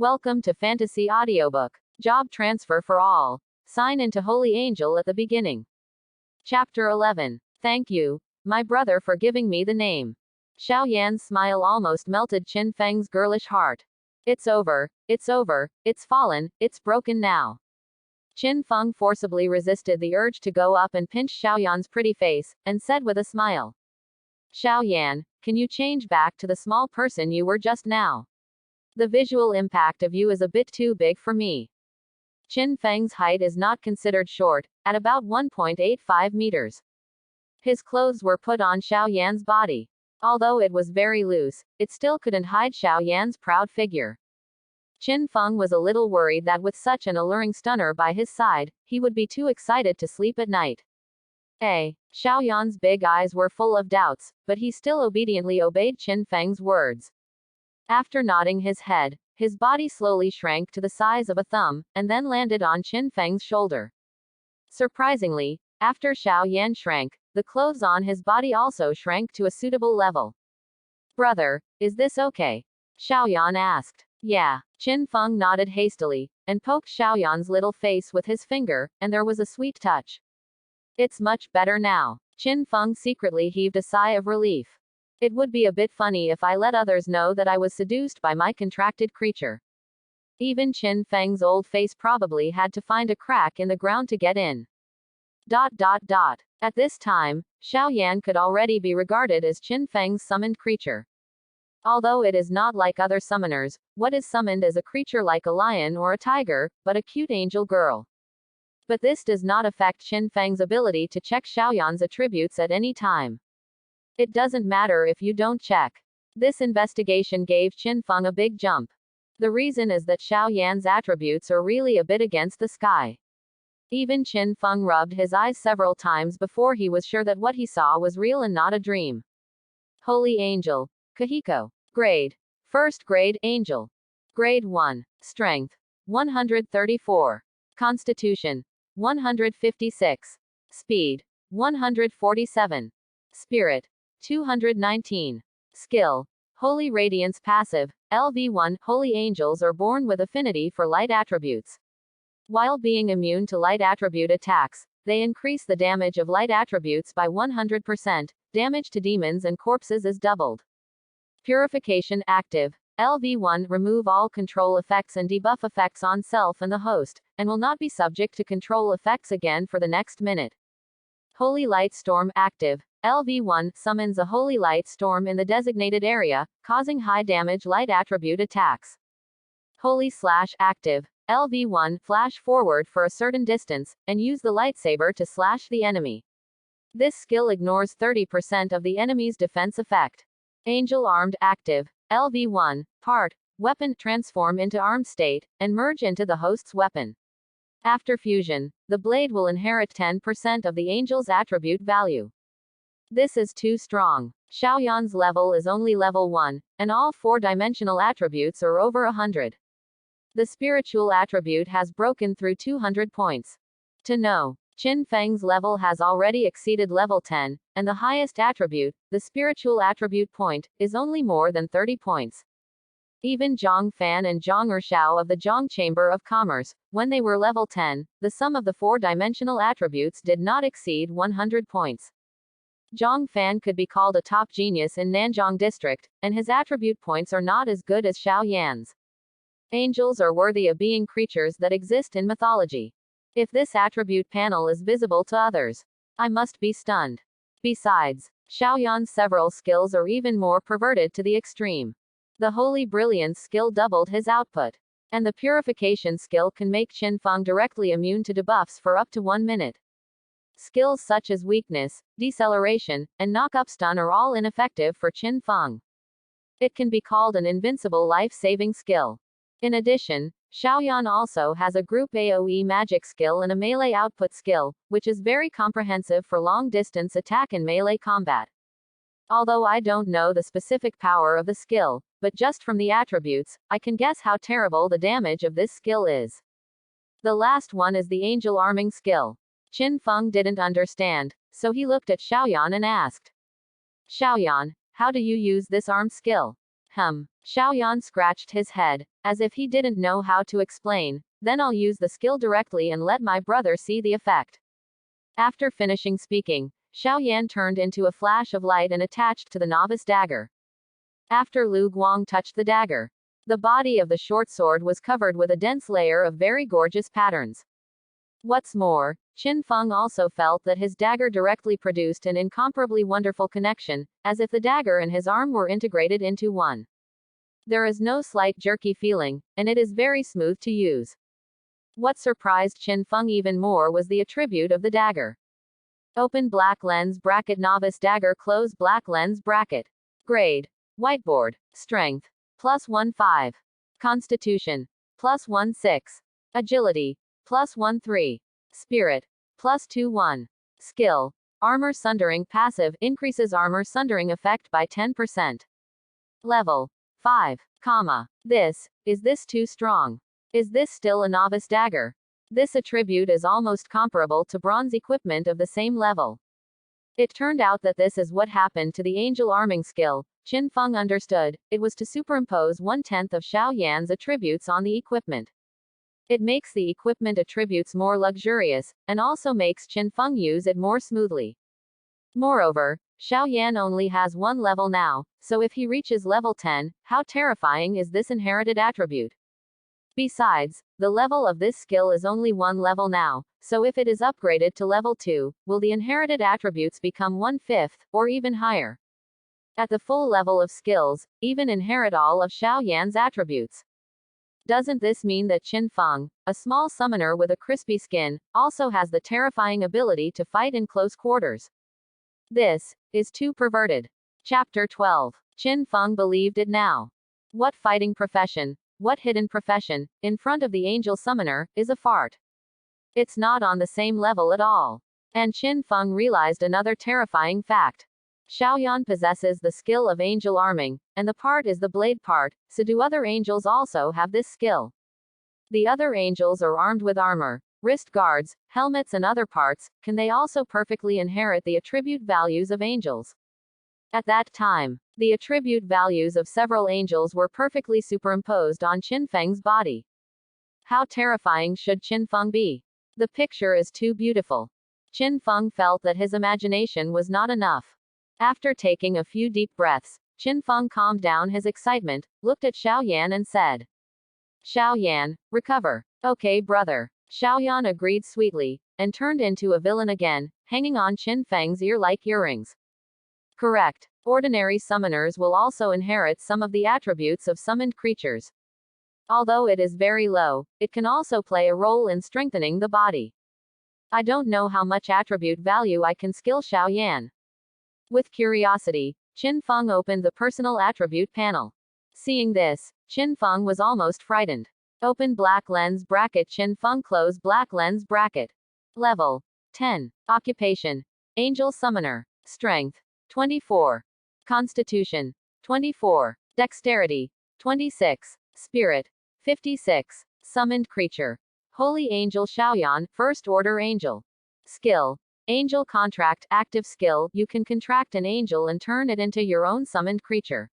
Welcome to Fantasy Audiobook. Job transfer for all. Sign into Holy Angel at the beginning. Chapter 11. Thank you, my brother, for giving me the name. Xiao Yan's smile almost melted Qin Feng's girlish heart. It's over, it's fallen, it's broken now. Qin Feng forcibly resisted the urge to go up and pinch Xiao Yan's pretty face, and said with a smile, Xiao Yan, can you change back to the small person you were just now? The visual impact of you is a bit too big for me. Qin Feng's height is not considered short, at about 1.85 meters. His clothes were put on Xiao Yan's body. Although it was very loose, it still couldn't hide Xiao Yan's proud figure. Qin Feng was a little worried that with such an alluring stunner by his side, he would be too excited to sleep at night. Xiao Yan's big eyes were full of doubts, but he still obediently obeyed Qin Feng's words. After nodding his head, his body slowly shrank to the size of a thumb, and then landed on Qin Feng's shoulder. Surprisingly, after Xiao Yan shrank, the clothes on his body also shrank to a suitable level. Brother, is this okay? Xiao Yan asked. Yeah. Qin Feng nodded hastily, and poked Xiao Yan's little face with his finger, and there was a sweet touch. It's much better now. Qin Feng secretly heaved a sigh of relief. It would be a bit funny if I let others know that I was seduced by my contracted creature. Even Qin Feng's old face probably had to find a crack in the ground to get in. At this time, Xiao Yan could already be regarded as Qin Feng's summoned creature. Although it is not like other summoners, what is summoned as a creature like a lion or a tiger, but a cute angel girl. But this does not affect Qin Feng's ability to check Xiao Yan's attributes at any time. It doesn't matter if you don't check. This investigation gave Qin Feng a big jump. The reason is that Xiao Yan's attributes are really a bit against the sky. Even Qin Feng rubbed his eyes several times before he was sure that what he saw was real and not a dream. Holy Angel. Kahiko. Grade. First grade, Angel. Grade 1. Strength. 134. Constitution. 156. Speed. 147. Spirit. 219. Skill. Holy Radiance Passive, LV1. Holy Angels are born with affinity for light attributes. While being immune to light attribute attacks, they increase the damage of light attributes by 100%, damage to demons and corpses is doubled. Purification Active. LV1. Remove all control effects and debuff effects on self and the host, and will not be subject to control effects again for the next minute. Holy Light Storm Active. LV1 summons a holy light storm in the designated area, causing high damage light attribute attacks. Holy Slash Active. LV1 flash forward for a certain distance, and use the lightsaber to slash the enemy. This skill ignores 30% of the enemy's defense effect. Angel Armed Active. LV1 part weapon transform into armed state, and merge into the host's weapon. After fusion, the blade will inherit 10% of the angel's attribute value. This is too strong. Xiao Yan's level is only level 1, and all 4-dimensional attributes are over 100. The spiritual attribute has broken through 200 points. To know, Qin Feng's level has already exceeded level 10, and the highest attribute, the spiritual attribute point, is only more than 30 points. Even Zhang Fan and Zhang Ershao of the Zhang Chamber of Commerce, when they were level 10, the sum of the 4-dimensional attributes did not exceed 100 points. Zhang Fan could be called a top genius in Nanjiang district, and his attribute points are not as good as Xiao Yan's. Angels are worthy of being creatures that exist in mythology. If this attribute panel is visible to others, I must be stunned. Besides, Xiao Yan's several skills are even more perverted to the extreme. The Holy Brilliance skill doubled his output, and the Purification skill can make Qin Feng directly immune to debuffs for up to 1 minute. Skills such as Weakness, Deceleration, and Knock-Up Stun are all ineffective for Qin Feng. It can be called an invincible life-saving skill. In addition, Xiao Yan also has a group AoE magic skill and a melee output skill, which is very comprehensive for long-distance attack and melee combat. Although I don't know the specific power of the skill, but just from the attributes, I can guess how terrible the damage of this skill is. The last one is the Angel Arming skill. Qin Feng didn't understand, so he looked at Xiao Yan and asked, Xiao Yan, how do you use this arm skill? Xiao Yan scratched his head. as if he didn't know how to explain. Then I'll use the skill directly and let my brother see the effect. After finishing speaking, Xiao Yan turned into a flash of light and attached to the novice dagger. After Lu Guang touched the dagger, the body of the short sword was covered with a dense layer of very gorgeous patterns. What's more, Qin Feng also felt that his dagger directly produced an incomparably wonderful connection, as if the dagger and his arm were integrated into one. There is no slight jerky feeling, and it is very smooth to use. What surprised Qin Feng even more was the attribute of the dagger. Open black lens bracket novice dagger close black lens bracket. Grade. Whiteboard. Strength. +1 5. Constitution. +1 6. Agility. +1 3. Spirit. +2 1. Skill. Armor Sundering passive increases armor sundering effect by 10%. Level 5, Is this too strong? Is this still a novice dagger? This attribute is almost comparable to bronze equipment of the same level. It turned out that this is what happened to the angel arming skill. Qin Feng understood, it was to superimpose 1/10 of Xiao Yan's attributes on the equipment. It makes the equipment attributes more luxurious, and also makes Qin Feng use it more smoothly. Moreover, Xiao Yan only has one level now, so if he reaches level 10, how terrifying is this inherited attribute? Besides, the level of this skill is only one level now, so if it is upgraded to level 2, will the inherited attributes become 1/5, or even higher? At the full level of skills, even inherit all of Xiao Yan's attributes. Doesn't this mean that Qin Feng, a small summoner with a crispy skin, also has the terrifying ability to fight in close quarters? This is too perverted. Chapter 12. Qin Feng believed it now. What fighting profession, what hidden profession, in front of the angel summoner, is a fart? It's not on the same level at all. And Qin Feng realized another terrifying fact. Xiaoyan possesses the skill of angel arming, and the part is the blade part, so do other angels also have this skill? The other angels are armed with armor, wrist guards, helmets and other parts, can they also perfectly inherit the attribute values of angels? At that time, the attribute values of several angels were perfectly superimposed on Qin Feng's body. How terrifying should Qin Feng be? The picture is too beautiful. Qin Feng felt that his imagination was not enough. After taking a few deep breaths, Qin Feng calmed down his excitement, looked at Xiao Yan and said, Xiao Yan, recover. Okay, brother. Xiao Yan agreed sweetly, and turned into a villain again, hanging on Qin Feng's ear like earrings. Correct. Ordinary summoners will also inherit some of the attributes of summoned creatures. Although it is very low, it can also play a role in strengthening the body. I don't know how much attribute value I can skill Xiao Yan. With curiosity, Qin Feng opened the personal attribute panel. Seeing this, Qin Feng was almost frightened. Open black lens bracket Qin Feng close black lens bracket. Level 10. Occupation. Angel Summoner. Strength. 24. Constitution. 24. Dexterity. 26. Spirit. 56. Summoned Creature. Holy Angel Xiaoyan, First Order Angel. Skill. Angel Contract. Active skill, you can contract an angel and turn it into your own summoned creature.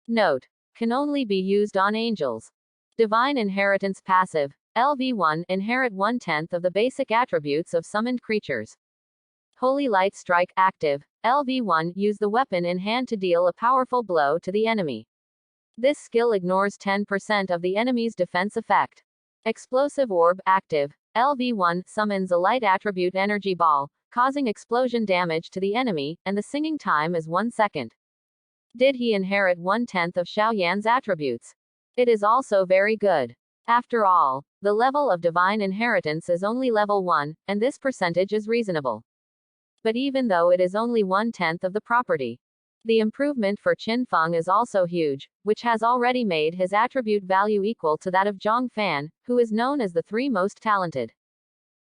Note. Can only be used on angels. Divine Inheritance Passive. LV1, inherit 1/10 of the basic attributes of summoned creatures. Holy Light Strike. Active. LV1, use the weapon in hand to deal a powerful blow to the enemy. This skill ignores 10% of the enemy's defense effect. Explosive Orb. Active. LV1, summons a light attribute energy ball, causing explosion damage to the enemy, and the singing time is 1 second. Did he inherit 1/10 of Xiao Yan's attributes? It is also very good. After all, the level of divine inheritance is only level 1, and this percentage is reasonable. But even though it is only 1/10 of the property, the improvement for Qin Feng is also huge, which has already made his attribute value equal to that of Zhang Fan, who is known as the 3 most talented.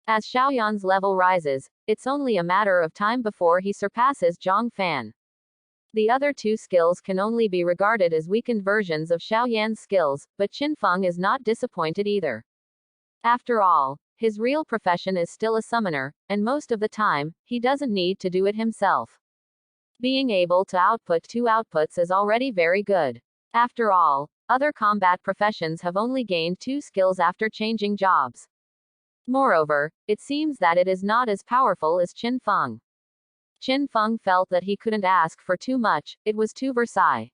As Xiaoyan's level rises, it's only a matter of time before he surpasses Zhang Fan. The other 2 skills can only be regarded as weakened versions of Xiaoyan's skills, but Qin Feng is not disappointed either. After all, his real profession is still a summoner, and most of the time, he doesn't need to do it himself. Being able to output 2 outputs is already very good. After all, Other combat professions have only gained 2 skills after changing jobs. Moreover, it seems that it is not as powerful as Qin Feng. Qin Feng felt that he couldn't ask for too much, it was too Versailles.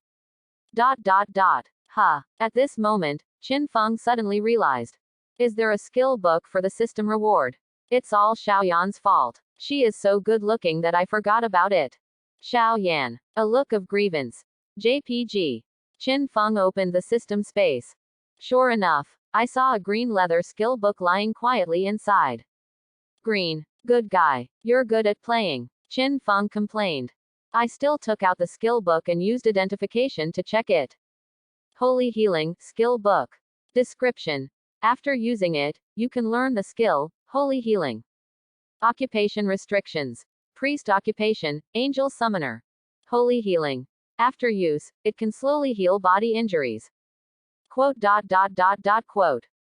Huh. At this moment, Qin Feng suddenly realized. Is there a skill book for the system reward? It's all Xiao Yan's fault. She is so good looking that I forgot about it. Xiao Yan. A look of grievance. JPG. Qin Feng opened the system space. Sure enough, I saw a green leather skill book lying quietly inside. Green. Good guy. You're good at playing. Qin Feng complained. I still took out the skill book and used identification to check it. Holy Healing, skill book. Description. After using it, you can learn the skill, Holy Healing. Occupation restrictions. Priest occupation, Angel Summoner. Holy Healing. After use, it can slowly heal body injuries. Quote.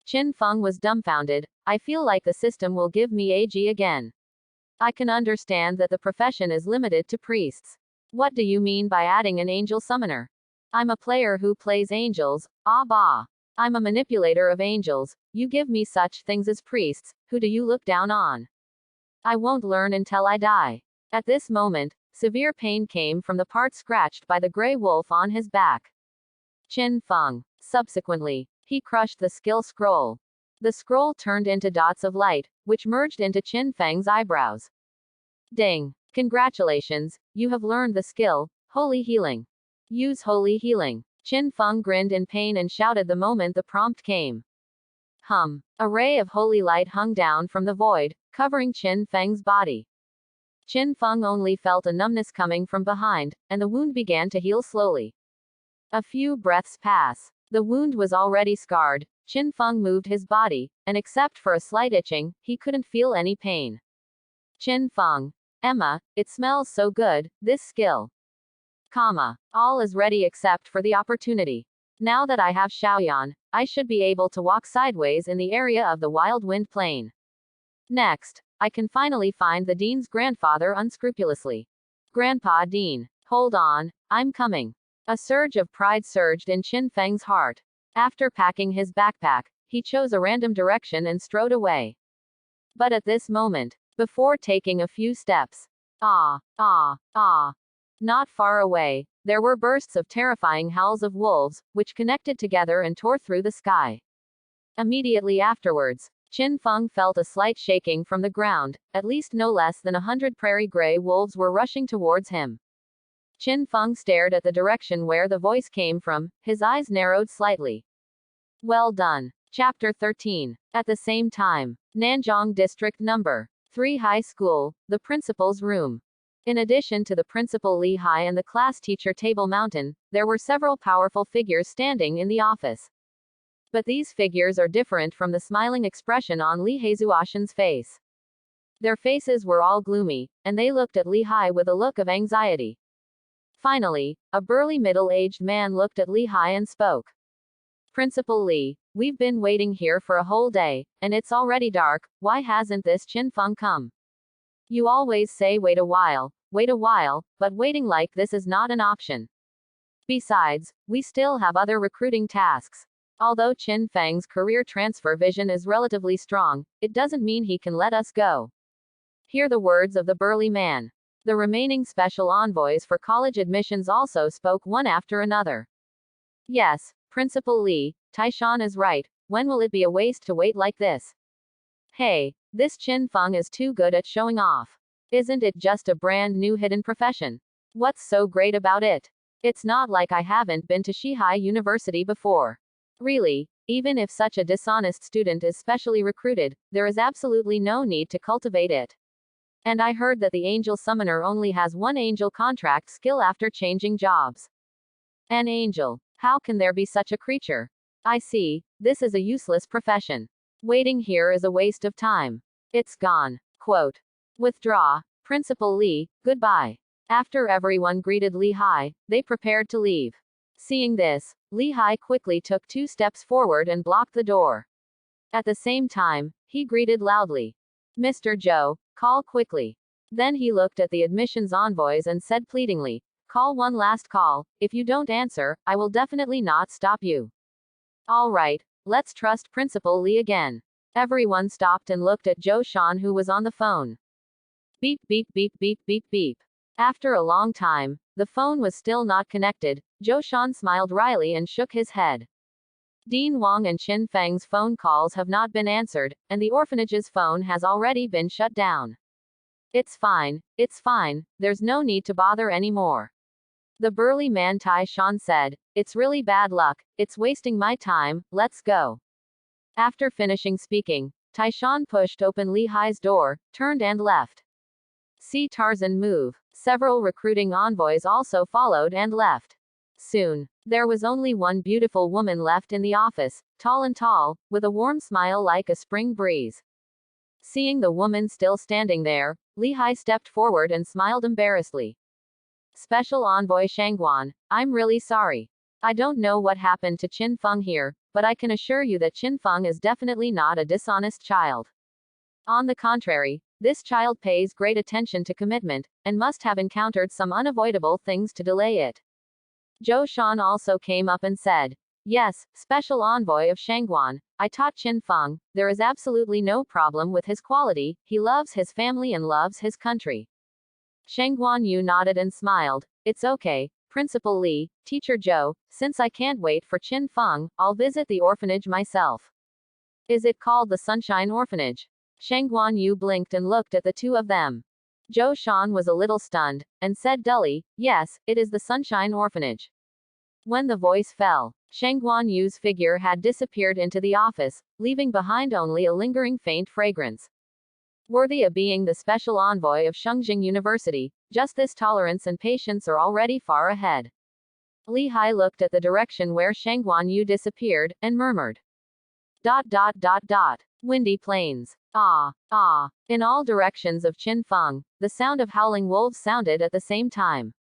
Qin Feng was dumbfounded. I feel like the system will give me AG again. I can understand that the profession is limited to priests. What do you mean by adding an angel summoner? I'm a player who plays angels, bah. I'm a manipulator of angels, you give me such things as priests, who do you look down on? I won't learn until I die. At this moment, severe pain came from the part scratched by the gray wolf on his back. Qin Feng. Subsequently, he crushed the skill scroll. The scroll turned into dots of light, which merged into Qin Feng's eyebrows. Ding. Congratulations, you have learned the skill, Holy Healing. Use Holy Healing. Qin Feng grinned in pain and shouted the moment the prompt came. A ray of holy light hung down from the void, covering Qin Feng's body. Qin Feng only felt a numbness coming from behind, and the wound began to heal slowly. A few breaths pass. The wound was already scarred. Qin Feng moved his body, and except for a slight itching, he couldn't feel any pain. Qin Feng. Emma, it smells so good, this skill. All is ready except for the opportunity. Now that I have Xiaoyan, I should be able to walk sideways in the area of the Wild Wind Plain. Next, I can finally find the Dean's grandfather unscrupulously. Grandpa Dean. Hold on, I'm coming. A surge of pride surged in Qin Feng's heart. After packing his backpack, he chose a random direction and strode away. But at this moment, before taking a few steps, not far away, there were bursts of terrifying howls of wolves, which connected together and tore through the sky. Immediately afterwards, Qin Feng felt a slight shaking from the ground. At least no less than 100 prairie gray wolves were rushing towards him. Qin Feng stared at the direction where the voice came from, his eyes narrowed slightly. Well done. Chapter 13. At the same time, Nanjong District No. 3 High School, the principal's room. In addition to the principal Li Hai and the class teacher Table Mountain, there were several powerful figures standing in the office. But these figures are different from the smiling expression on Li Heizuashan's face. Their faces were all gloomy, and they looked at Li Hai with a look of anxiety. Finally, a burly middle-aged man looked at Li Hai and spoke. Principal Li, we've been waiting here for a whole day, and it's already dark, why hasn't this Qin Feng come? You always say wait a while, but waiting like this is not an option. Besides, we still have other recruiting tasks. Although Qin Feng's career transfer vision is relatively strong, it doesn't mean he can let us go. Hear the words of the burly man. The remaining special envoys for college admissions also spoke one after another. Yes, Principal Li, Taishan is right, when will it be a waste to wait like this? Hey, this Qin Feng is too good at showing off. Isn't it just a brand new hidden profession? What's so great about it? It's not like I haven't been to Shihai University before. Really, even if such a dishonest student is specially recruited, there is absolutely no need to cultivate it. And I heard that the angel summoner only has one angel contract skill after changing jobs. An angel. How can there be such a creature? I see, this is a useless profession. Waiting here is a waste of time. It's gone. Quote. Withdraw. Principal Li, goodbye. After everyone greeted Li Hai, they prepared to leave. Seeing this, Li Hai quickly took 2 steps forward and blocked the door. At the same time, he greeted loudly. Mr. Zhou, call quickly. Then he looked at the admissions envoys and said pleadingly, Call one last call. If you don't answer, I will definitely not stop you. All right, let's trust Principal Lee again. Everyone stopped and looked at Joe Sean, who was on the phone. Beep, beep, beep, beep, beep, beep. After a long time, the phone was still not connected. Joe Sean smiled wryly and shook his head. Dean Wong and Chin Feng's phone calls have not been answered, and the orphanage's phone has already been shut down. It's fine, there's no need to bother anymore. The burly man Tai Shan said, it's really bad luck, it's wasting my time, let's go. After finishing speaking, Tai Shan pushed open Lee Hai's door, turned and left. See Tarzan move. Several recruiting envoys also followed and left. Soon, there was only one beautiful woman left in the office, tall and tall, with a warm smile like a spring breeze. Seeing the woman still standing there, Lee Hai stepped forward and smiled embarrassedly. Special Envoy Shangguan, I'm really sorry. I don't know what happened to Qin Feng here, but I can assure you that Qin Feng is definitely not a dishonest child. On the contrary, this child pays great attention to commitment, and must have encountered some unavoidable things to delay it. Zhou Shan also came up and said, yes, Special Envoy of Shangguan, I taught Qin Feng, there is absolutely no problem with his quality, he loves his family and loves his country. Shangguan Yu nodded and smiled, it's okay, Principal Li, Teacher Zhou, since I can't wait for Qin Feng, I'll visit the orphanage myself. Is it called the Sunshine Orphanage? Shangguan Yu blinked and looked at the two of them. Zhou Shan was a little stunned, and said dully, yes, it is the Sunshine Orphanage. When the voice fell, Shangguan Yu's figure had disappeared into the office, leaving behind only a lingering faint fragrance. Worthy of being the special envoy of Shengjing University, just this tolerance and patience are already far ahead. Li Hai looked at the direction where Shangguan Yu disappeared, and murmured. ... Windy plains. Ah, ah. In all directions of Qin Feng, the sound of howling wolves sounded at the same time.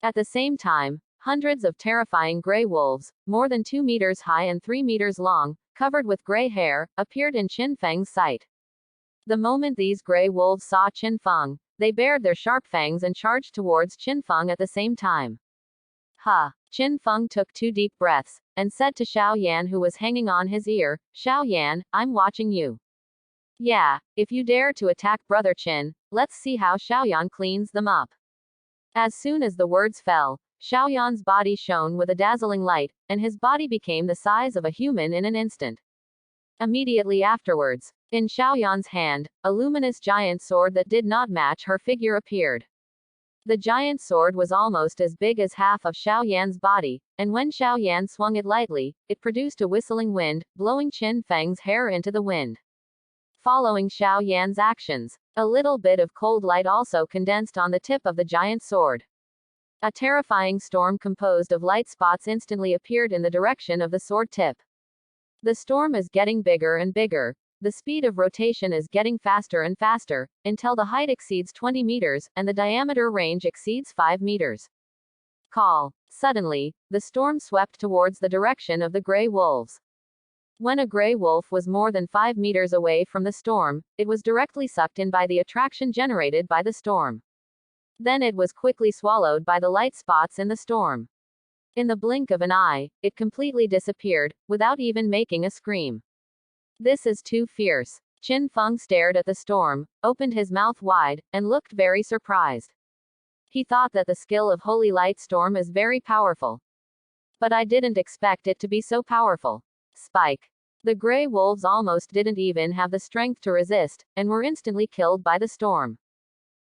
At the same time, hundreds of terrifying gray wolves, more than 2 meters high and 3 meters long, covered with gray hair, appeared in Qin Feng's sight. The moment these gray wolves saw Qin Feng, they bared their sharp fangs and charged towards Qin Feng at the same time. Ha! Qin Feng took 2 deep breaths, and said to Xiao Yan, who was hanging on his ear, Xiao Yan, I'm watching you. Yeah, if you dare to attack Brother Qin, let's see how Xiao Yan cleans them up. As soon as the words fell, Xiao Yan's body shone with a dazzling light, and his body became the size of a human in an instant. Immediately afterwards, in Xiao Yan's hand, a luminous giant sword that did not match her figure appeared. The giant sword was almost as big as half of Xiao Yan's body, and when Xiao Yan swung it lightly, it produced a whistling wind, blowing Qin Feng's hair into the wind. Following Xiao Yan's actions, a little bit of cold light also condensed on the tip of the giant sword. A terrifying storm composed of light spots instantly appeared in the direction of the sword tip. The storm is getting bigger and bigger. The speed of rotation is getting faster and faster, until the height exceeds 20 meters, and the diameter range exceeds 5 meters. Call. Suddenly, the storm swept towards the direction of the gray wolves. When a gray wolf was more than 5 meters away from the storm, it was directly sucked in by the attraction generated by the storm. Then it was quickly swallowed by the light spots in the storm. In the blink of an eye, it completely disappeared, without even making a scream. This is too fierce. Qin Feng stared at the storm, opened his mouth wide, and looked very surprised. He thought that the skill of Holy Light Storm is very powerful. But I didn't expect it to be so powerful. Spike. The gray wolves almost didn't even have the strength to resist, and were instantly killed by the storm.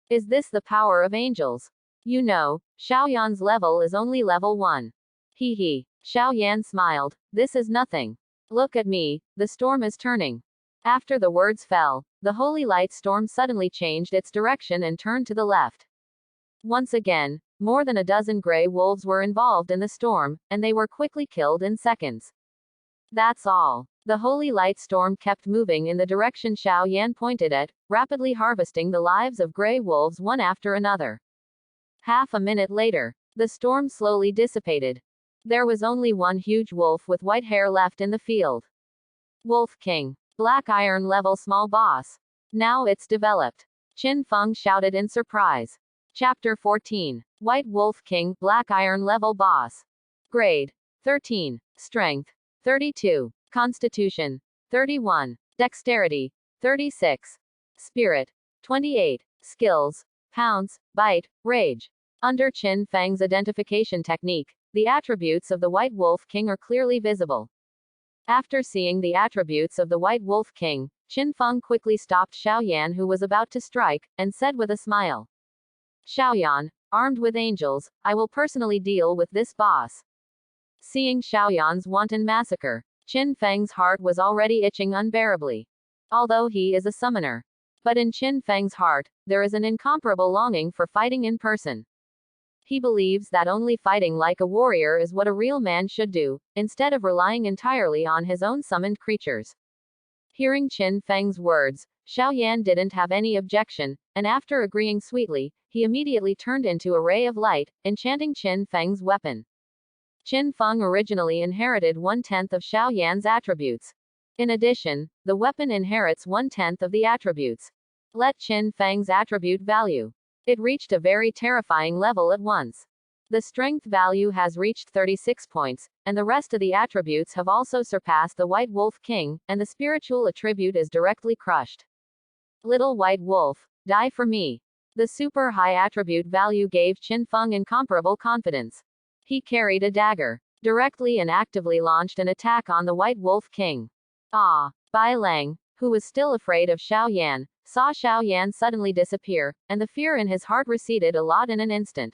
Is this the power of angels? You know, Xiao Yan's level is only level 1. Hee hee. Xiao Yan smiled. This is nothing. Look at me, the storm is turning. After the words fell, the holy light storm suddenly changed its direction and turned to the left. Once again, more than a dozen gray wolves were involved in the storm, and they were quickly killed in seconds. That's all. The holy light storm kept moving in the direction Xiao Yan pointed at, rapidly harvesting the lives of gray wolves one after another. Half a minute later, the storm slowly dissipated. There was only one huge wolf with white hair left in the field. Wolf King. Black Iron level small boss. Now it's developed. Qin Feng shouted in surprise. Chapter 14. White Wolf King, Black Iron Level Boss. Grade 13. Strength 32. Constitution 31. Dexterity 36. Spirit 28. Skills: Pounce, Bite, Rage. Under Qin Feng's identification technique, the attributes of the White Wolf King are clearly visible. After seeing the attributes of the White Wolf King, Qin Feng quickly stopped Xiaoyan, who was about to strike, and said with a smile, "Xiaoyan, armed with angels, I will personally deal with this boss." Seeing Xiaoyan's wanton massacre, Qin Feng's heart was already itching unbearably. Although he is a summoner, but in Qin Feng's heart, there is an incomparable longing for fighting in person. He believes that only fighting like a warrior is what a real man should do, instead of relying entirely on his own summoned creatures. Hearing Qin Feng's words, Xiaoyan didn't have any objection, and after agreeing sweetly, he immediately turned into a ray of light, enchanting Qin Feng's weapon. Qin Feng originally inherited 1/10 of Xiaoyan's attributes. In addition, the weapon inherits 1/10 of the attributes. Let Qin Feng's attribute value. It reached a very terrifying level at once. The strength value has reached 36 points, and the rest of the attributes have also surpassed the White Wolf King, and the spiritual attribute is directly crushed. Little White Wolf, die for me. The super high attribute value gave Qin Feng incomparable confidence. He carried a dagger, directly and actively launched an attack on the White Wolf King. Bai Lang, who was still afraid of Xiaoyan, saw Xiaoyan suddenly disappear, and the fear in his heart receded a lot in an instant.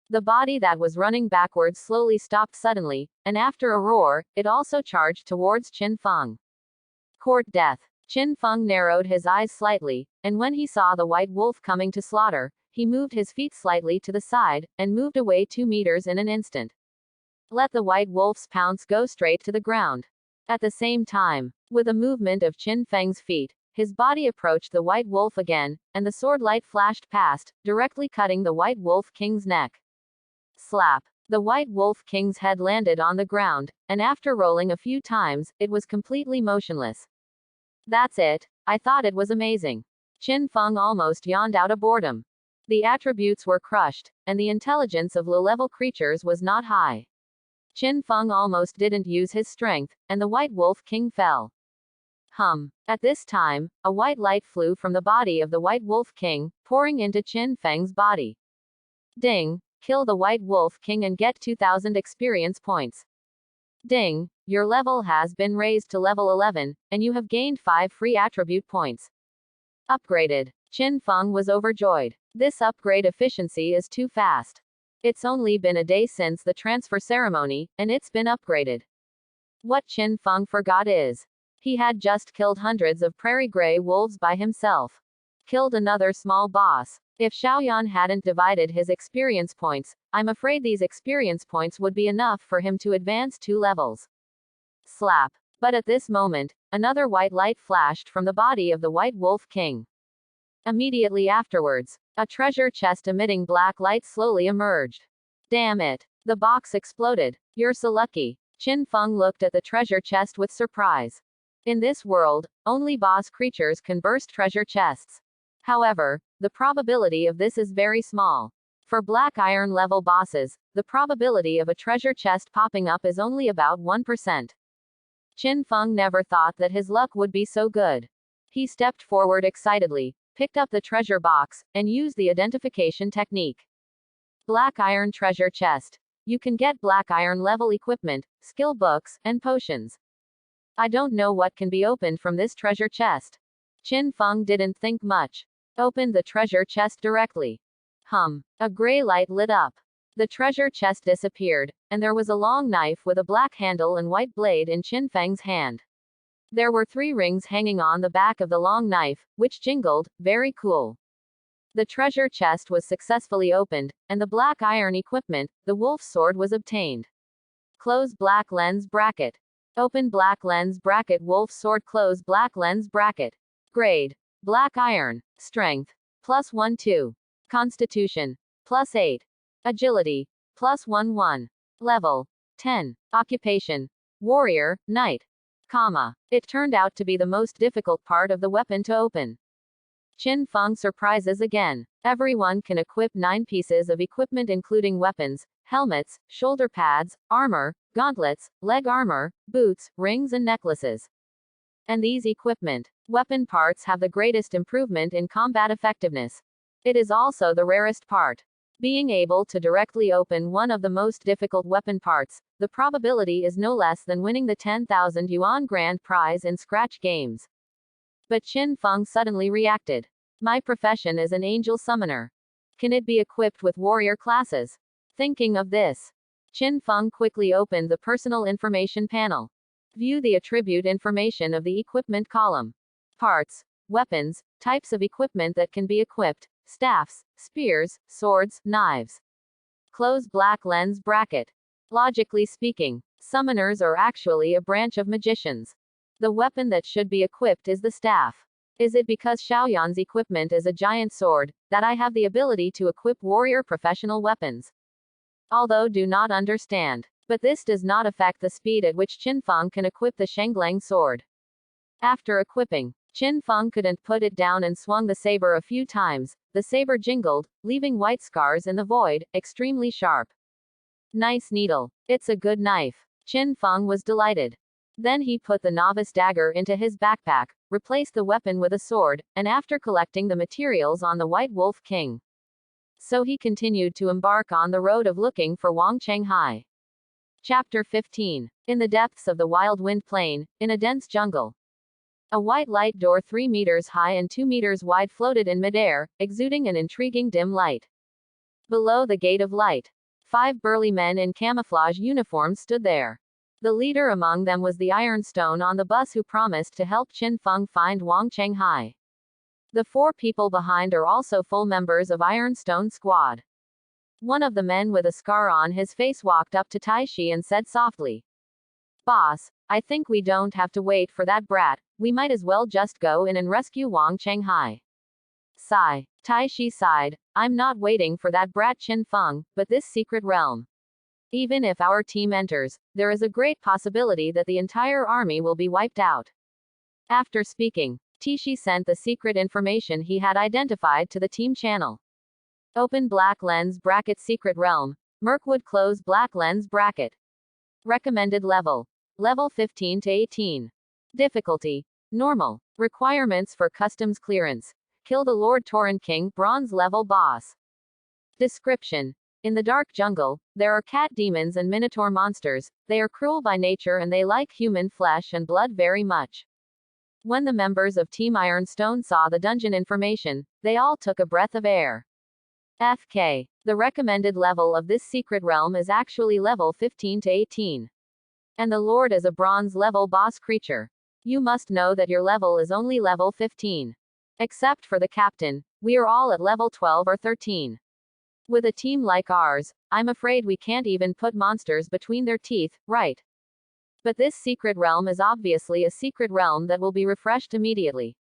The body that was running backwards slowly stopped suddenly, and after a roar, it also charged towards Qin Feng. Court death. Qin Feng narrowed his eyes slightly, and when he saw the White Wolf coming to slaughter, he moved his feet slightly to the side, and moved away 2 meters in an instant. Let the White Wolf's pounce go straight to the ground. At the same time, with a movement of Qin Feng's feet, his body approached the White Wolf again, and the sword light flashed past, directly cutting the White Wolf King's neck. Slap. The White Wolf King's head landed on the ground, and after rolling a few times, it was completely motionless. That's it. I thought it was amazing. Qin Feng almost yawned out of boredom. The attributes were crushed, and the intelligence of low-level creatures was not high. Qin Feng almost didn't use his strength, and the White Wolf King fell. At this time, a white light flew from the body of the White Wolf King, pouring into Qin Feng's body. Ding! Kill the White Wolf King and get 2000 experience points. Ding! Your level has been raised to level 11, and you have gained 5 free attribute points. Upgraded. Qin Feng was overjoyed. This upgrade efficiency is too fast. It's only been a day since the transfer ceremony, and it's been upgraded. What Qin Feng forgot is, he had just killed hundreds of prairie gray wolves by himself. Killed another small boss. If Xiaoyan hadn't divided his experience points, I'm afraid these experience points would be enough for him to advance 2 levels. Slap. But at this moment, another white light flashed from the body of the White Wolf King. Immediately afterwards, a treasure chest emitting black light slowly emerged. Damn it. The box exploded. You're so lucky. Qin Feng looked at the treasure chest with surprise. In this world, only boss creatures can burst treasure chests. However, the probability of this is very small. For Black Iron level bosses, the probability of a treasure chest popping up is only about 1%. Qin Feng never thought that his luck would be so good. He stepped forward excitedly, picked up the treasure box, and used the identification technique. Black Iron treasure chest. You can get Black Iron level equipment, skill books, and potions. I don't know what can be opened from this treasure chest. Qin Feng didn't think much. Opened the treasure chest directly. A gray light lit up. The treasure chest disappeared, and there was a long knife with a black handle and white blade in Qin Feng's hand. There were 3 rings hanging on the back of the long knife, which jingled. Very cool. The treasure chest was successfully opened, and the Black Iron equipment, the wolf's sword, was obtained. Close black lens bracket. Open black lens bracket. Wolf's sword. Close black lens bracket. Grade: Black Iron. Strength: +1/2. Constitution: +8. Agility: +1/1. Level: 10. Occupation: Warrior, Knight. It turned out to be the most difficult part of the weapon to open. Qin Feng surprises again. Everyone can equip 9 pieces of equipment including weapons, helmets, shoulder pads, armor, gauntlets, leg armor, boots, rings and necklaces. And these equipment, weapon parts have the greatest improvement in combat effectiveness. It is also the rarest part. Being able to directly open one of the most difficult weapon parts, the probability is no less than winning the 10,000 yuan grand prize in scratch games. But Qin Feng suddenly reacted. My profession is an angel summoner. Can it be equipped with warrior classes? Thinking of this, Qin Feng quickly opened the personal information panel. View the attribute information of the equipment column. Parts, weapons, types of equipment that can be equipped, staffs, spears, swords, knives. Close black lens bracket. Logically speaking, summoners are actually a branch of magicians. The weapon that should be equipped is the staff. Is it because Xiaoyan's equipment is a giant sword, that I have the ability to equip warrior professional weapons? Although do not understand. But this does not affect the speed at which Qin Feng can equip the Shenglang sword. After equipping, Qin Feng couldn't put it down and swung the saber a few times. The saber jingled, leaving white scars in the void, extremely sharp. Nice needle. It's a good knife. Qin Feng was delighted. Then he put the novice dagger into his backpack, replaced the weapon with a sword, and after collecting the materials on the White Wolf King. So he continued to embark on the road of looking for Wang Chenghai. Chapter 15. In the depths of the wild wind plain, in a dense jungle. A white light door 3 meters high and 2 meters wide floated in midair, exuding an intriguing dim light. Below the gate of light, 5 burly men in camouflage uniforms stood there. The leader among them was the Ironstone on the bus who promised to help Qin Feng find Wang Chenghai. The 4 people behind are also full members of Ironstone squad. One of the men with a scar on his face walked up to Taishi and said softly, "Boss, I think we don't have to wait for that brat, we might as well just go in and rescue Wang Chenghai." Sigh. Taishi sighed, "I'm not waiting for that brat Qin Feng, but this secret realm. Even if our team enters, there is a great possibility that the entire army will be wiped out." After speaking, Taishi sent the secret information he had identified to the team channel. Open black lens bracket secret realm. Mirkwood close black lens bracket. Recommended level. Level 15 to 18. Difficulty. Normal. Requirements for customs clearance. Kill the Lord Torrent King bronze level boss. Description. In the dark jungle, there are cat demons and minotaur monsters. They are cruel by nature and they like human flesh and blood very much. When the members of Team Ironstone saw the dungeon information, they all took a breath of air. FK. The recommended level of this secret realm is actually level 15 to 18. And the Lord is a bronze level boss creature. You must know that your level is only level 15. Except for the captain, we are all at level 12 or 13. With a team like ours, I'm afraid we can't even put monsters between their teeth, right? But this secret realm is obviously a secret realm that will be refreshed immediately.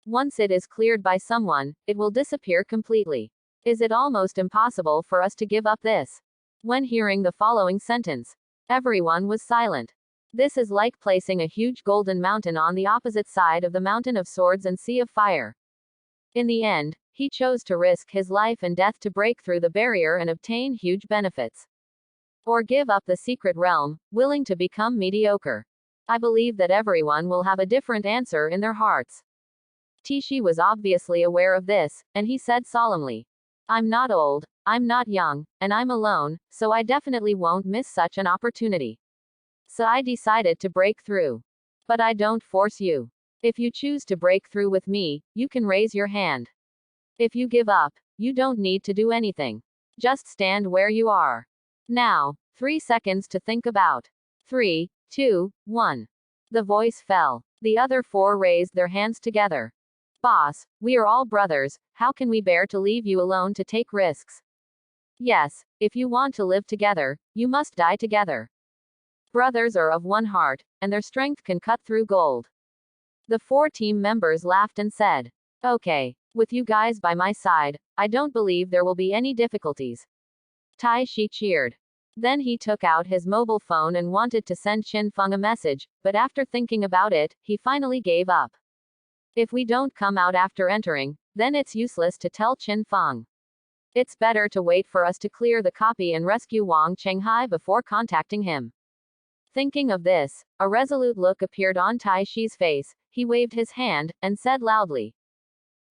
Once it is cleared by someone, it will disappear completely. Is it almost impossible for us to give up this? When hearing the following sentence, everyone was silent. This is like placing a huge golden mountain on the opposite side of the mountain of swords and sea of fire. In the end, he chose to risk his life and death to break through the barrier and obtain huge benefits. Or give up the secret realm, willing to become mediocre. I believe that everyone will have a different answer in their hearts. Taishi was obviously aware of this, and he said solemnly, "I'm not old, I'm not young, and I'm alone, so I definitely won't miss such an opportunity. So I decided to break through. But I don't force you. If you choose to break through with me, you can raise your hand. If you give up, you don't need to do anything. Just stand where you are. Now, 3 seconds to think about. 3, 2, 1. The voice fell. The other 4 raised their hands together. "Boss, we are all brothers, how can we bear to leave you alone to take risks? Yes, if you want to live together, you must die together. Brothers are of one heart, and their strength can cut through gold." The 4 team members laughed and said, "Okay, with you guys by my side, I don't believe there will be any difficulties." Taishi cheered. Then he took out his mobile phone and wanted to send Qin Feng a message, but after thinking about it, he finally gave up. If we don't come out after entering, then it's useless to tell Qin Feng. It's better to wait for us to clear the copy and rescue Wang Chenghai before contacting him. Thinking of this, a resolute look appeared on Tai Shi's face. He waved his hand, and said loudly,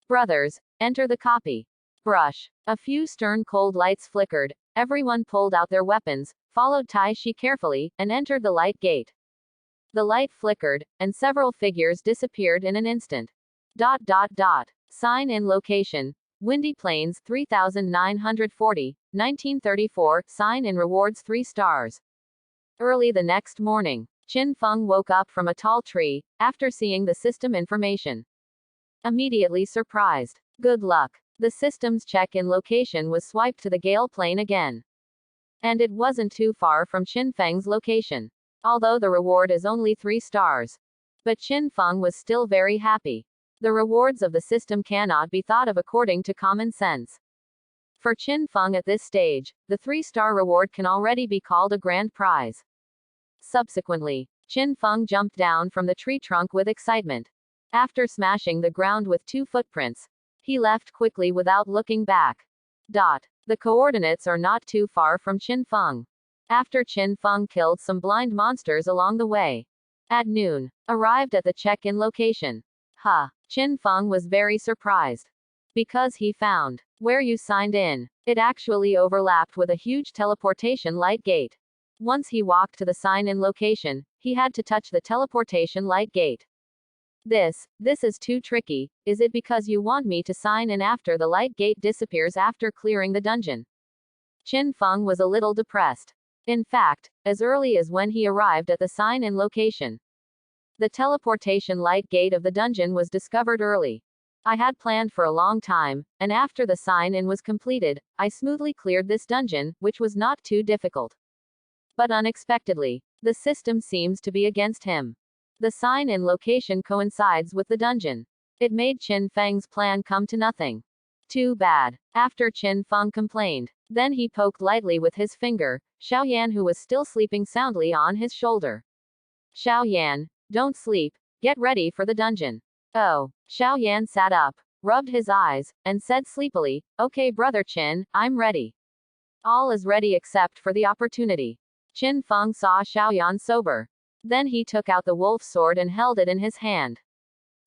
"Brothers, enter the copy." Brush. A few stern cold lights flickered, everyone pulled out their weapons, followed Tai Shi carefully, and entered the light gate. The light flickered, and several figures disappeared in an instant. Sign in location. Windy Plains 3940, 1934, sign in rewards 3 stars. Early the next morning, Qin Feng woke up from a tall tree, after seeing the system information. Immediately surprised. Good luck. The system's check-in location was swiped to the Gale Plain again. And it wasn't too far from Qin Feng's location. Although the reward is only 3 stars. But Qin Feng was still very happy. The rewards of the system cannot be thought of according to common sense. For Qin Feng at this stage, the 3-star reward can already be called a grand prize. Subsequently, Qin Feng jumped down from the tree trunk with excitement. After smashing the ground with 2 footprints, he left quickly without looking back. The coordinates are not too far from Qin Feng. After Qin Feng killed some blind monsters along the way. At noon, arrived at the check-in location. Qin Feng was very surprised. Because he found, where you signed in, it actually overlapped with a huge teleportation light gate. Once he walked to the sign-in location, he had to touch the teleportation light gate. This is too tricky. Is it because you want me to sign in after the light gate disappears after clearing the dungeon? Qin Feng was a little depressed. In fact, as early as when he arrived at the sign-in location, the teleportation light gate of the dungeon was discovered early. I had planned for a long time, and after the sign-in was completed, I smoothly cleared this dungeon, which was not too difficult. But unexpectedly, the system seems to be against him. The sign-in location coincides with the dungeon. It made Qin Feng's plan come to nothing. Too bad. After Qin Feng complained, then he poked lightly with his finger Xiaoyan, who was still sleeping soundly, on his shoulder. "Xiaoyan, don't sleep, get ready for the dungeon." Oh. Xiaoyan sat up, rubbed his eyes, and said sleepily, "Okay brother Qin, I'm ready." All is ready except for the opportunity. Qin Feng saw Xiaoyan sober. Then he took out the wolf sword and held it in his hand.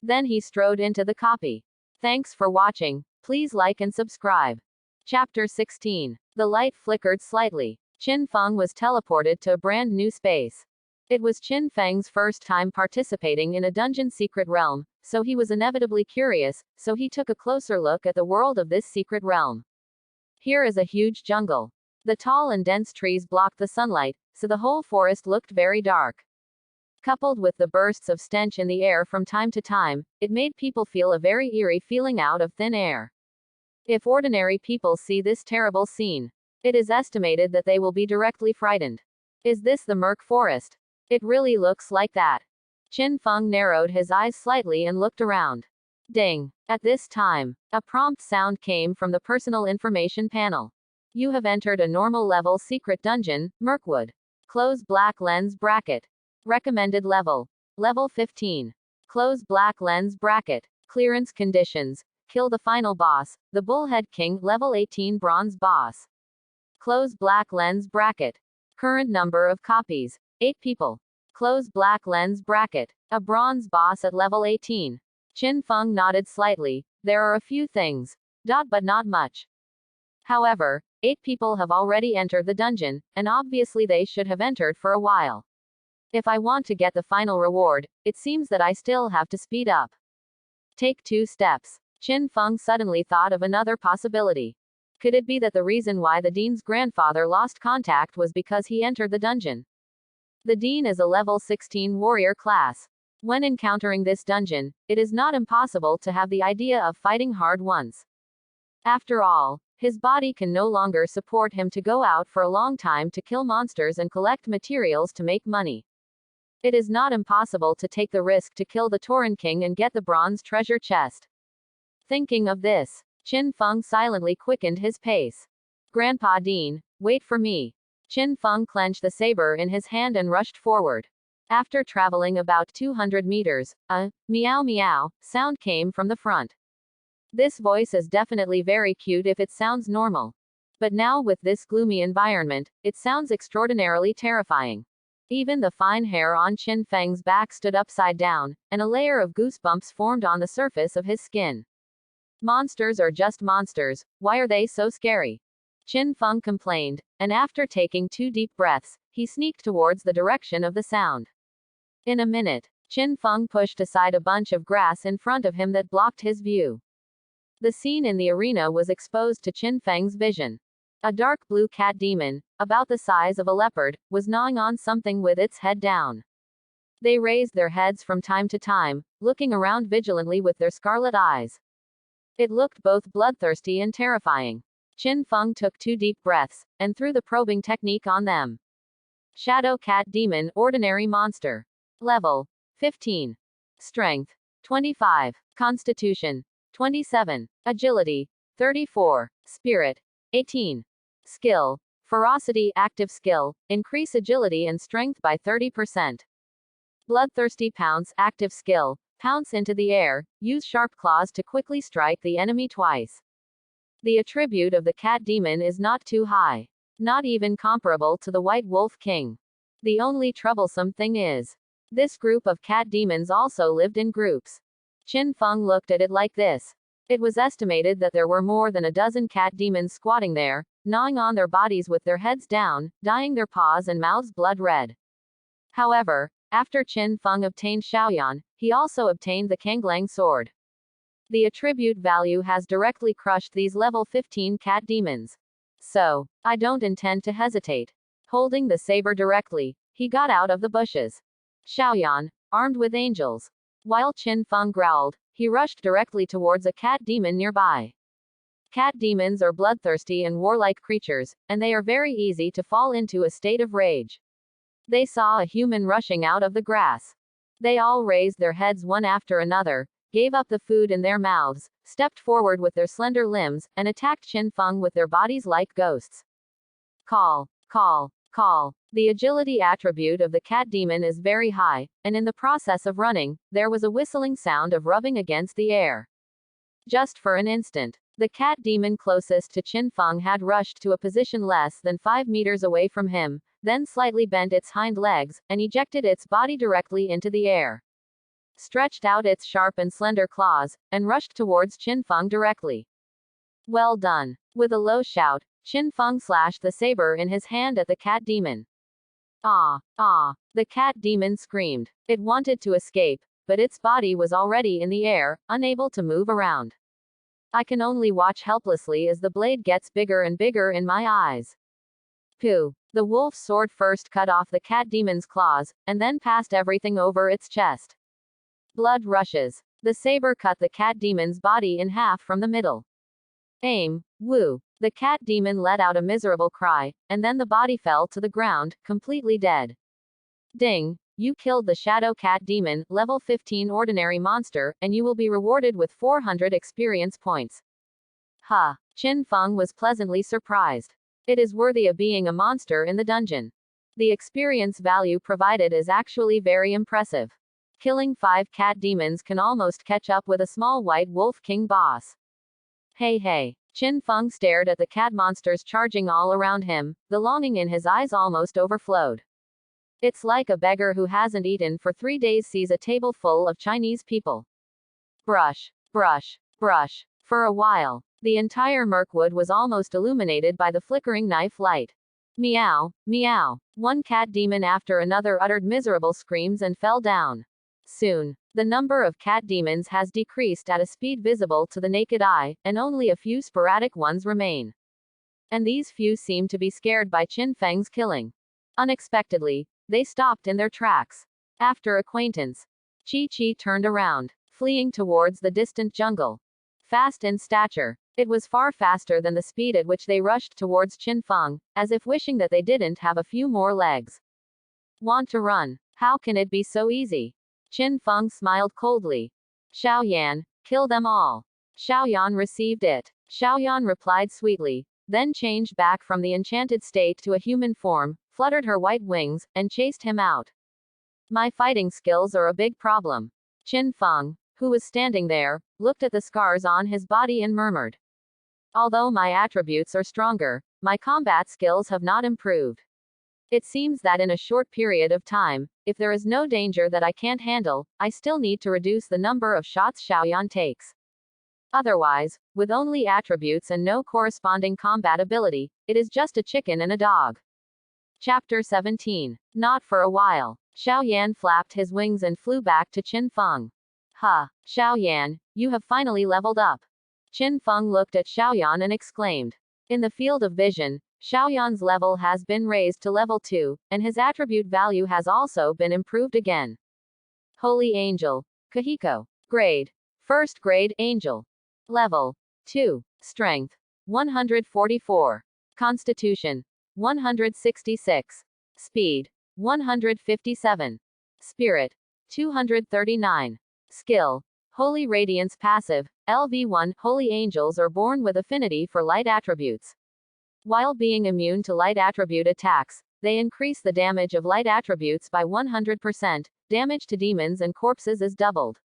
Then he strode into the copy. Thanks for watching. Please like and subscribe. Chapter 16. The light flickered slightly. Qin Feng was teleported to a brand new space. It was Qin Feng's first time participating in a dungeon secret realm, so he was inevitably curious, so he took a closer look at the world of this secret realm. Here is a huge jungle. The tall and dense trees blocked the sunlight, so the whole forest looked very dark. Coupled with the bursts of stench in the air from time to time, it made people feel a very eerie feeling out of thin air. If ordinary people see this terrible scene, it is estimated that they will be directly frightened. Is this the Murk Forest? It really looks like that. Qin Feng narrowed his eyes slightly and looked around. Ding. At this time, a prompt sound came from the personal information panel. You have entered a normal level secret dungeon, Mirkwood. Close black lens bracket. Recommended level. Level 15. Close black lens bracket. Clearance conditions. Kill the final boss, the Bullhead King, level 18 bronze boss. Close black lens bracket. Current number of copies, 8 people. Close black lens bracket. A bronze boss at level 18. Qin Feng nodded slightly. There are a few things. But not much. However, 8 people have already entered the dungeon, and obviously they should have entered for a while. If I want to get the final reward, it seems that I still have to speed up. Take 2 steps. Qin Feng suddenly thought of another possibility. Could it be that the reason why the dean's grandfather lost contact was because he entered the dungeon? The dean is a level 16 warrior class. When encountering this dungeon, it is not impossible to have the idea of fighting hard once. After all, his body can no longer support him to go out for a long time to kill monsters and collect materials to make money. It is not impossible to take the risk to kill the Tauren King and get the bronze treasure chest. Thinking of this, Qin Feng silently quickened his pace. Grandpa Dean, wait for me. Qin Feng clenched the saber in his hand and rushed forward. After traveling about 200 meters, a meow meow sound came from the front. This voice is definitely very cute if it sounds normal. But now with this gloomy environment, it sounds extraordinarily terrifying. Even the fine hair on Qin Feng's back stood upside down, and a layer of goosebumps formed on the surface of his skin. Monsters are just monsters, why are they so scary? Qin Feng complained, and after taking 2 deep breaths, he sneaked towards the direction of the sound. In a minute, Qin Feng pushed aside a bunch of grass in front of him that blocked his view. The scene in the arena was exposed to Qin Feng's vision. A dark blue cat demon, about the size of a leopard, was gnawing on something with its head down. They raised their heads from time to time, looking around vigilantly with their scarlet eyes. It looked both bloodthirsty and terrifying. Qin Feng took 2 deep breaths, and threw the probing technique on them. Shadow Cat Demon, Ordinary Monster. Level 15. Strength 25. Constitution 27. Agility 34. Spirit 18. Skill. Ferocity, active skill, increase agility and strength by 30%. Bloodthirsty Pounce, active skill, pounce into the air, use sharp claws to quickly strike the enemy twice. The attribute of the cat demon is not too high. Not even comparable to the White Wolf King. The only troublesome thing is, this group of cat demons also lived in groups. Qin Feng looked at it like this. It was estimated that there were more than a dozen cat demons squatting there, gnawing on their bodies with their heads down, dyeing their paws and mouths blood red. However, after Qin Feng obtained Xiaoyan, he also obtained the Kanglang sword. The attribute value has directly crushed these level 15 cat demons. So, I don't intend to hesitate. Holding the saber directly, he got out of the bushes. Xiaoyan, armed with angels. While Qin Feng growled, he rushed directly towards a cat demon nearby. Cat demons are bloodthirsty and warlike creatures, and they are very easy to fall into a state of rage. They saw a human rushing out of the grass. They all raised their heads one after another, gave up the food in their mouths, stepped forward with their slender limbs, and attacked Qin Feng with their bodies like ghosts. Call, call, call. The agility attribute of the cat demon is very high, and in the process of running, there was a whistling sound of rubbing against the air. Just for an instant, the cat demon closest to Qin Feng had rushed to a position less than 5 meters away from him, then slightly bent its hind legs, and ejected its body directly into the air. Stretched out its sharp and slender claws, and rushed towards Qin Feng directly. Well done. With a low shout, Qin Feng slashed the saber in his hand at the cat demon. Ah, ah, the cat demon screamed. It wanted to escape, but its body was already in the air, unable to move around. I can only watch helplessly as the blade gets bigger and bigger in my eyes. Pooh. The wolf's sword first cut off the cat demon's claws, and then passed everything over its chest. Blood rushes. The saber cut the cat demon's body in half from the middle. Aim, woo. The cat demon let out a miserable cry, and then the body fell to the ground, completely dead. Ding. You killed the shadow cat demon, level 15 ordinary monster, and you will be rewarded with 400 experience points. Ha. Qin Feng was pleasantly surprised. It is worthy of being a monster in the dungeon. The experience value provided is actually very impressive. Killing 5 cat demons can almost catch up with a small white wolf king boss. Hey hey. Qin Feng stared at the cat monsters charging all around him, the longing in his eyes almost overflowed. It's like a beggar who hasn't eaten for 3 days sees a table full of Chinese people. Brush, brush, brush. For a while, the entire Mirkwood was almost illuminated by the flickering knife light. Meow, meow. One cat demon after another uttered miserable screams and fell down. Soon, the number of cat demons has decreased at a speed visible to the naked eye, and only a few sporadic ones remain. And these few seem to be scared by Qin Feng's killing. Unexpectedly, they stopped in their tracks. After acquaintance, Chi turned around, fleeing towards the distant jungle. Fast in stature, it was far faster than the speed at which they rushed towards Qin Feng, as if wishing that they didn't have a few more legs. Want to run? How can it be so easy? Qin Feng smiled coldly. Xiaoyan, kill them all. Xiaoyan received it. Xiaoyan replied sweetly, then changed back from the enchanted state to a human form, fluttered her white wings, and chased him out. My fighting skills are a big problem. Qin Feng, who was standing there, looked at the scars on his body and murmured. Although my attributes are stronger, my combat skills have not improved. It seems that in a short period of time, if there is no danger that I can't handle, I still need to reduce the number of shots Xiaoyan takes. Otherwise, with only attributes and no corresponding combat ability, it is just a chicken and a dog. Chapter 17. Not for a while. Xiaoyan flapped his wings and flew back to Qin Feng. Ha, Xiaoyan, you have finally leveled up. Qin Feng looked at Xiaoyan and exclaimed. In the field of vision, Xiaoyan's level has been raised to level 2, and his attribute value has also been improved again. Holy Angel. Kahiko. Grade. First grade Angel. Level 2. Strength 144. Constitution 166. Speed 157. Spirit 239. Skill Holy Radiance Passive LV1. Holy Angels are born with affinity for light attributes. While being immune to light attribute attacks, they increase the damage of light attributes by 100%. Damage to demons and corpses is doubled.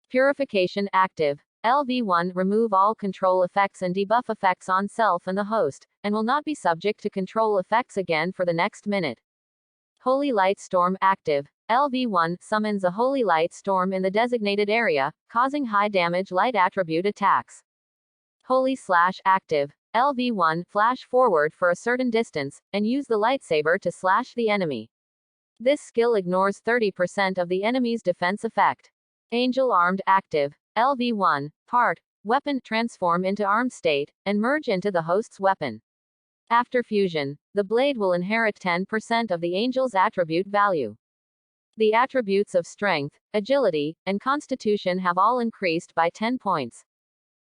Purification Active LV1. Remove all control effects and debuff effects on self and the host, and will not be subject to control effects again for the next minute. Holy Light Storm Active LV1. Summons a holy light storm in the designated area, causing high damage light attribute attacks. Holy Slash Active LV1. Flash forward for a certain distance, and use the lightsaber to slash the enemy. This skill ignores 30% of the enemy's defense effect. Angel Armed Active LV1. Part Weapon. Transform into armed state, and merge into the host's weapon. After fusion, the blade will inherit 10% of the angel's attribute value. The attributes of strength, agility, and constitution have all increased by 10 points.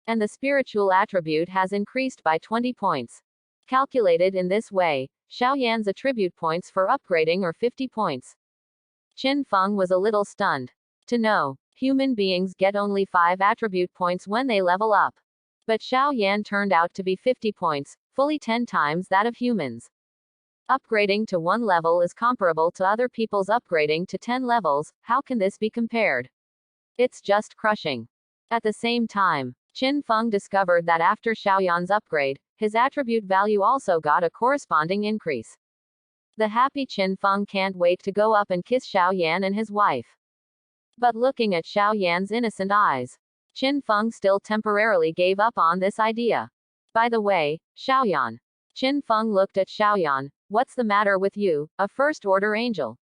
And the spiritual attribute has increased by 20 points. Calculated in this way, Xiaoyan's attribute points for upgrading are 50 points. Qin Feng was a little stunned. To know, human beings get only 5 attribute points when they level up. But Xiaoyan turned out to be 50 points, fully 10 times that of humans. Upgrading to 1 level is comparable to other people's upgrading to 10 levels. How can this be compared? It's just crushing. At the same time, Qin Feng discovered that after Xiaoyan's upgrade, his attribute value also got a corresponding increase. The happy Qin Feng can't wait to go up and kiss Xiaoyan and his wife. But looking at Xiaoyan's innocent eyes, Qin Feng still temporarily gave up on this idea. By the way, Xiaoyan. Qin Feng looked at Xiaoyan. What's the matter with you, a first-order angel?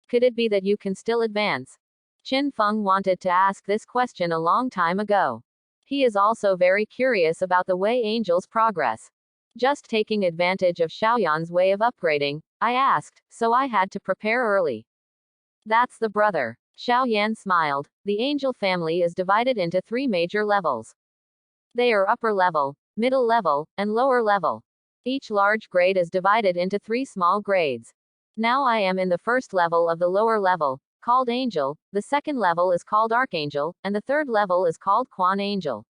Could it be that you can still advance? Qin Feng wanted to ask this question a long time ago. He is also very curious about the way angels progress. Just taking advantage of Xiaoyan's way of upgrading, I asked, so I had to prepare early. That's the brother. Xiaoyan smiled. The angel family is divided into 3 major levels. They are upper level, middle level, and lower level. Each large grade is divided into 3 small grades. Now I am in the first level of the lower level, called Angel, the second level is called Archangel, and the third level is called Quan Angel.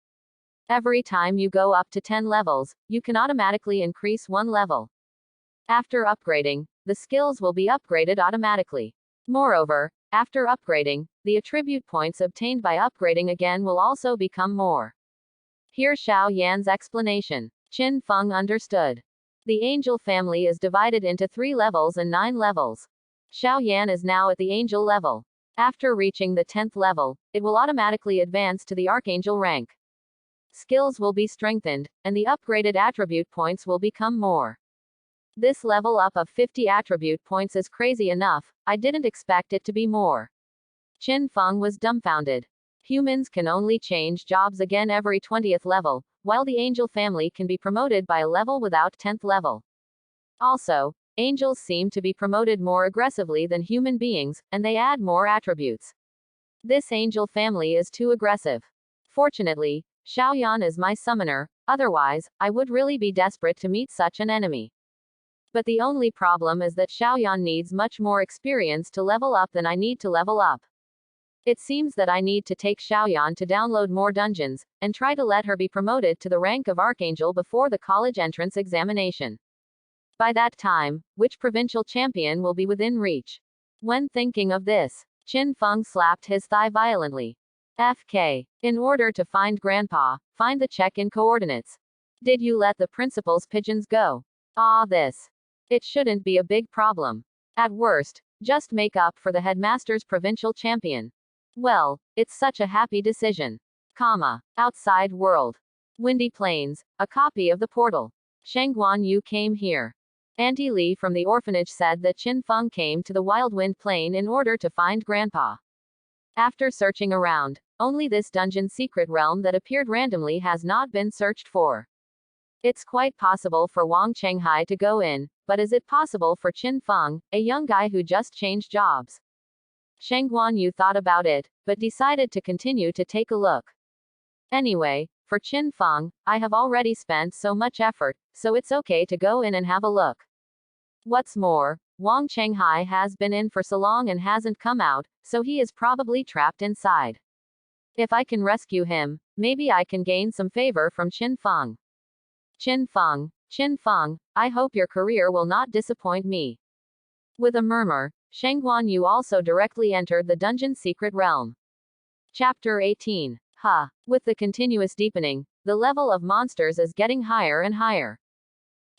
Every time you go up to 10 levels, you can automatically increase 1 level. After upgrading, the skills will be upgraded automatically. Moreover, after upgrading, the attribute points obtained by upgrading again will also become more. Hear Xiaoyan's explanation. Qin Feng understood. The angel family is divided into 3 levels and 9 levels. Xiaoyan is now at the angel level. After reaching the 10th level, it will automatically advance to the archangel rank. Skills will be strengthened, and the upgraded attribute points will become more. This level up of 50 attribute points is crazy enough, I didn't expect it to be more. Qin Feng was dumbfounded. Humans can only change jobs again every 20th level, while the angel family can be promoted by a level without 10th level. Also, angels seem to be promoted more aggressively than human beings, and they add more attributes. This angel family is too aggressive. Fortunately, Xiaoyan is my summoner, otherwise, I would really be desperate to meet such an enemy. But the only problem is that Xiaoyan needs much more experience to level up than I need to level up. It seems that I need to take Xiaoyan to download more dungeons, and try to let her be promoted to the rank of Archangel before the college entrance examination. By that time, which provincial champion will be within reach? When thinking of this, Qin Feng slapped his thigh violently. FK. In order to find Grandpa, find the check-in coordinates. Did you let the principal's pigeons go? Ah, this. It shouldn't be a big problem. At worst, just make up for the headmaster's provincial champion. Well, it's such a happy decision. Outside world. Windy Plains, a copy of the portal. Shangguan Yu came here. Auntie Li from the orphanage said that Qin Feng came to the Wildwind Plain in order to find Grandpa. After searching around, only this dungeon secret realm that appeared randomly has not been searched for. It's quite possible for Wang Chenghai to go in, but is it possible for Qin Feng, a young guy who just changed jobs? Shangguan Yu thought about it, but decided to continue to take a look. Anyway, for Qin Feng, I have already spent so much effort, so it's okay to go in and have a look. What's more, Wang Chenghai has been in for so long and hasn't come out, so he is probably trapped inside. If I can rescue him, maybe I can gain some favor from Qin Feng. Qin Feng, I hope your career will not disappoint me. With a murmur, Shangguan Yu also directly entered the dungeon secret realm. Chapter 18. With the continuous deepening, the level of monsters is getting higher and higher.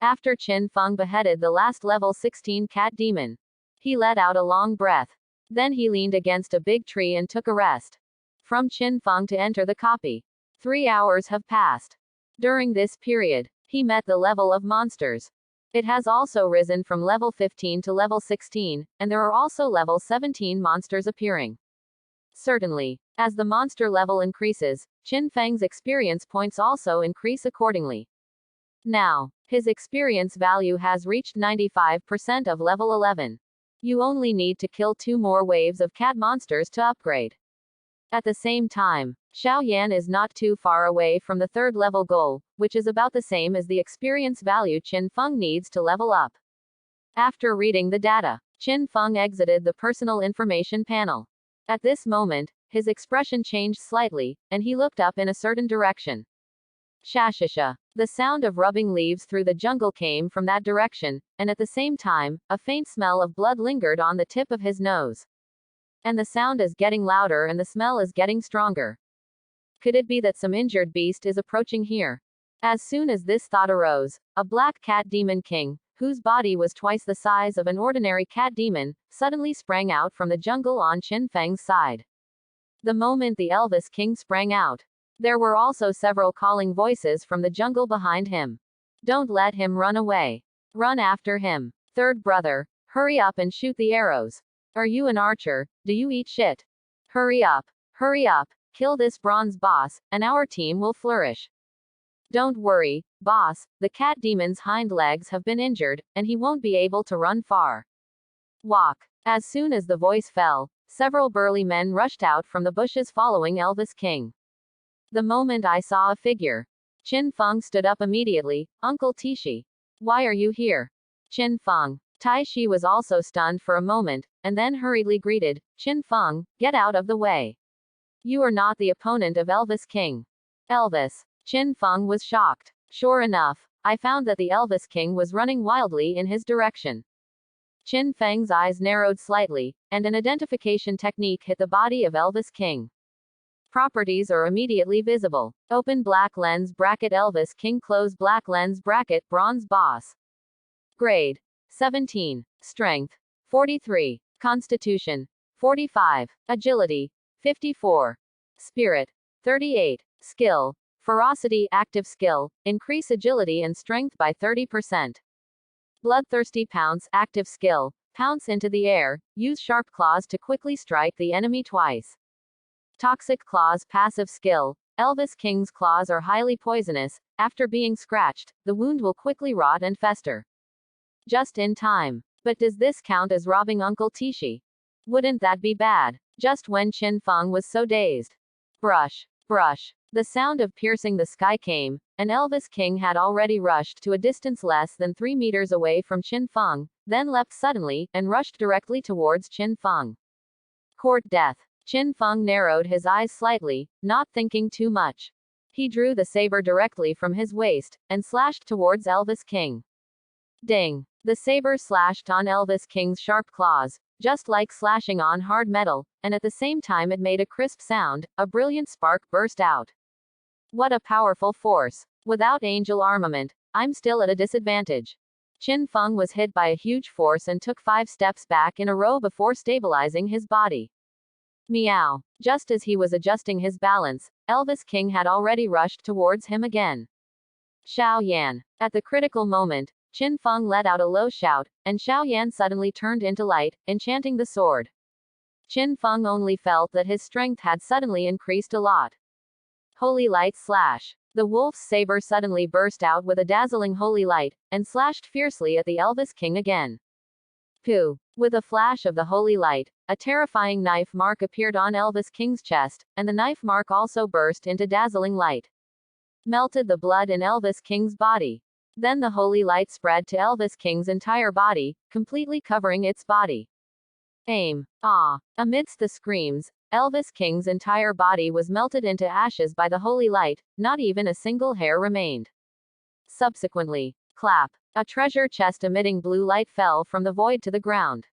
After Qin Feng beheaded the last level 16 cat demon, he let out a long breath. Then he leaned against a big tree and took a rest. From Qin Feng to enter the copy. 3 hours have passed. During this period, he met the level of monsters. It has also risen from level 15 to level 16, and there are also level 17 monsters appearing. Certainly, as the monster level increases, Qin Feng's experience points also increase accordingly. Now, his experience value has reached 95% of level 11. You only need to kill 2 more waves of cat monsters to upgrade. At the same time, Xiao Yan is not too far away from the 3rd level goal, which is about the same as the experience value Qin Feng needs to level up. After reading the data, Qin Feng exited the personal information panel. At this moment, his expression changed slightly, and he looked up in a certain direction. Shashisha. The sound of rubbing leaves through the jungle came from that direction, and at the same time, a faint smell of blood lingered on the tip of his nose. And the sound is getting louder and the smell is getting stronger. Could it be that some injured beast is approaching here? As soon as this thought arose, a black cat demon king, whose body was twice the size of an ordinary cat demon, suddenly sprang out from the jungle on Qin Feng's side. The moment the Elvis king sprang out, there were also several calling voices from the jungle behind him. Don't let him run away. Run after him. Third brother, hurry up and shoot the arrows. Are you an archer? Do you eat shit? Hurry up. Hurry up. Kill this bronze boss, and our team will flourish. Don't worry, boss, the cat demon's hind legs have been injured, and he won't be able to run far. Walk. As soon as the voice fell, several burly men rushed out from the bushes following Elvis King. The moment I saw a figure, Qin Feng stood up immediately. Uncle Tishi. Why are you here? Qin Feng. Tai Shi was also stunned for a moment, and then hurriedly greeted, Qin Feng, get out of the way. You are not the opponent of Elvis King. Elvis. Qin Feng was shocked. Sure enough, I found that the Elvis King was running wildly in his direction. Qin Feng's eyes narrowed slightly, and an identification technique hit the body of Elvis King. Properties are immediately visible. Open black lens bracket Elvis King, close black lens bracket bronze boss. Grade 17. Strength 43. Constitution 45. Agility 54. Spirit 38. Skill Ferocity active skill, increase agility and strength by 30%. Bloodthirsty pounce active skill, pounce into the air, use sharp claws to quickly strike the enemy twice. Toxic claws passive skill, Elvis King's claws are highly poisonous, after being scratched, the wound will quickly rot and fester. Just in time. But does this count as robbing Uncle Tishi? Wouldn't that be bad? Just when Qin Feng was so dazed. Brush. Brush. The sound of piercing the sky came, and Elvis King had already rushed to a distance less than 3 meters away from Qin Feng, then leapt suddenly, and rushed directly towards Qin Feng. Court death. Qin Feng narrowed his eyes slightly, not thinking too much. He drew the saber directly from his waist, and slashed towards Elvis King. Ding! The saber slashed on Elvis King's sharp claws, just like slashing on hard metal, and at the same time it made a crisp sound. A brilliant spark burst out. What a powerful force. Without angel armament, I'm still at a disadvantage. Qin Feng was hit by a huge force and took 5 steps back in a row before stabilizing his body. Meow. Just as he was adjusting his balance, Elvis King had already rushed towards him again. Xiao Yan. At the critical moment, Qin Feng let out a low shout, and Xiao Yan suddenly turned into light, enchanting the sword. Qin Feng only felt that his strength had suddenly increased a lot. Holy light slash. The wolf's saber suddenly burst out with a dazzling holy light, and slashed fiercely at the Elvis King again. Pooh! With a flash of the holy light, a terrifying knife mark appeared on Elvis King's chest, and the knife mark also burst into dazzling light. Melted the blood in Elvis King's body. Then the holy light spread to Elvis King's entire body, completely covering its body. Aim. Ah! Amidst the screams, Elvis King's entire body was melted into ashes by the holy light, not even a single hair remained. Subsequently, clap. A treasure chest emitting blue light fell from the void to the ground.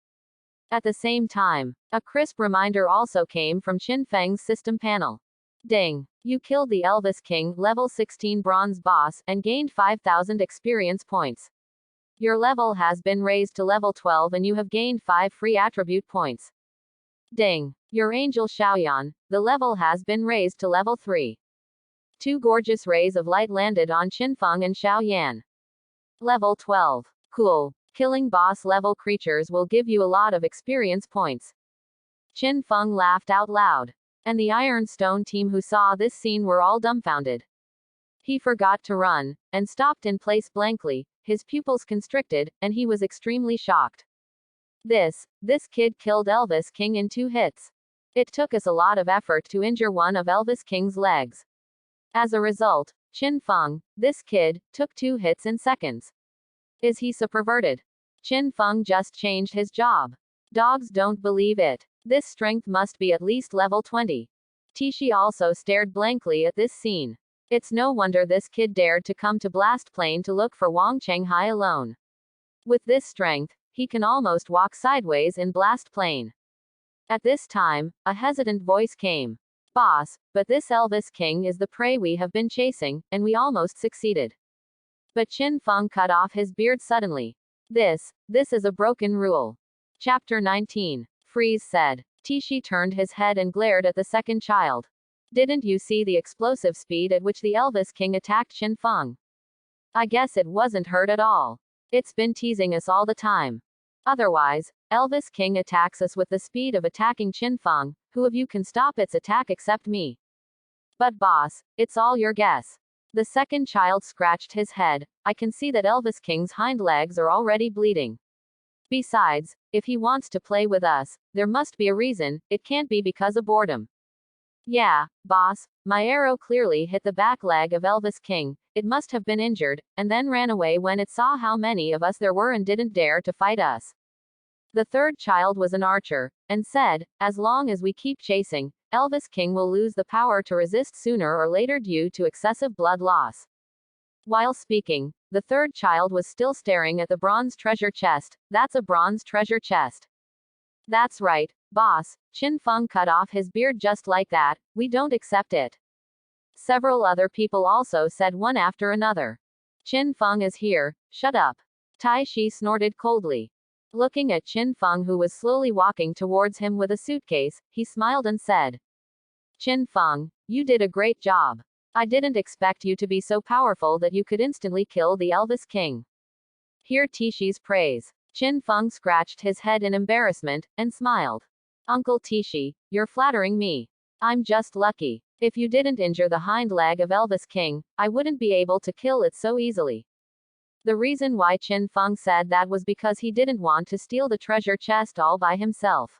At the same time, a crisp reminder also came from Qin Feng's system panel. Ding! You killed the Elvis King, level 16 bronze boss, and gained 5,000 experience points. Your level has been raised to level 12 and you have gained 5 free attribute points. Ding! Your angel Xiaoyan, the level has been raised to level 3. 2 gorgeous rays of light landed on Qin Feng and Xiao Yan. Level 12. Cool. Killing boss level creatures will give you a lot of experience points. Qin Feng laughed out loud. And the Ironstone team who saw this scene were all dumbfounded. He forgot to run, and stopped in place blankly, his pupils constricted, and he was extremely shocked. This kid killed Elvis King in 2 hits. It took us a lot of effort to injure one of Elvis King's legs. As a result, Qin Feng, this kid, took 2 hits in seconds. Is he so perverted? Qin Feng just changed his job. Dogs don't believe it. This strength must be at least level 20. Tishi also stared blankly at this scene. It's no wonder this kid dared to come to Blast Plain to look for Wang Chenghai alone. With this strength, he can almost walk sideways in Blast Plain. At this time, a hesitant voice came. Boss, but this Elvis King is the prey we have been chasing, and we almost succeeded. But Qin Feng cut off his beard suddenly. This is a broken rule. Chapter 19. Freeze said. Tishi turned his head and glared at the second child. Didn't you see the explosive speed at which the Elvis King attacked Qin Feng? I guess it wasn't hurt at all. It's been teasing us all the time. Otherwise, Elvis King attacks us with the speed of attacking Qin Feng. Who of you can stop its attack except me? But boss, it's all your guess. The second child scratched his head. I can see that Elvis King's hind legs are already bleeding. Besides, if he wants to play with us, there must be a reason. It can't be because of boredom. Yeah, boss, my arrow clearly hit the back leg of Elvis King. It must have been injured, and then ran away when it saw how many of us there were and didn't dare to fight us. The third child was an archer, and said, as long as we keep chasing, Elvis King will lose the power to resist sooner or later due to excessive blood loss. While speaking, the third child was still staring at the bronze treasure chest. That's a bronze treasure chest. That's right, boss. Qin Feng cut off his beard just like that. We don't accept it. Several other people also said one after another. Qin Feng is here. Shut up. Tai Shi snorted coldly. Looking at Qin Feng, who was slowly walking towards him with a suitcase, he smiled and said, Qin Feng, you did a great job. I didn't expect you to be so powerful that you could instantly kill the Elvis King. Hear Tishi's praise. Qin Feng scratched his head in embarrassment, and smiled. Uncle Tishi, you're flattering me. I'm just lucky. If you didn't injure the hind leg of Elvis King, I wouldn't be able to kill it so easily. The reason why Qin Feng said that was because he didn't want to steal the treasure chest all by himself.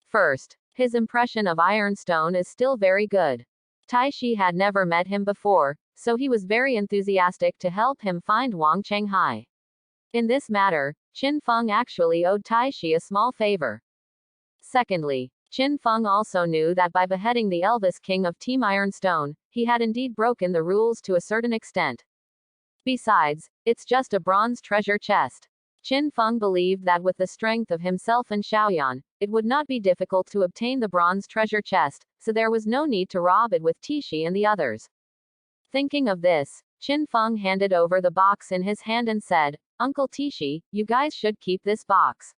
First, his impression of Ironstone is still very good. Tai Shi had never met him before, so he was very enthusiastic to help him find Wang Chenghai. In this matter, Qin Feng actually owed Tai Shi a small favor. Secondly, Qin Feng also knew that by beheading the Elvis King of Team Ironstone, he had indeed broken the rules to a certain extent. Besides, it's just a bronze treasure chest. Qin Feng believed that with the strength of himself and Xiaoyan, it would not be difficult to obtain the bronze treasure chest, so there was no need to rob it with Tishi and the others. Thinking of this, Qin Feng handed over the box in his hand and said, Uncle Tishi, you guys should keep this box.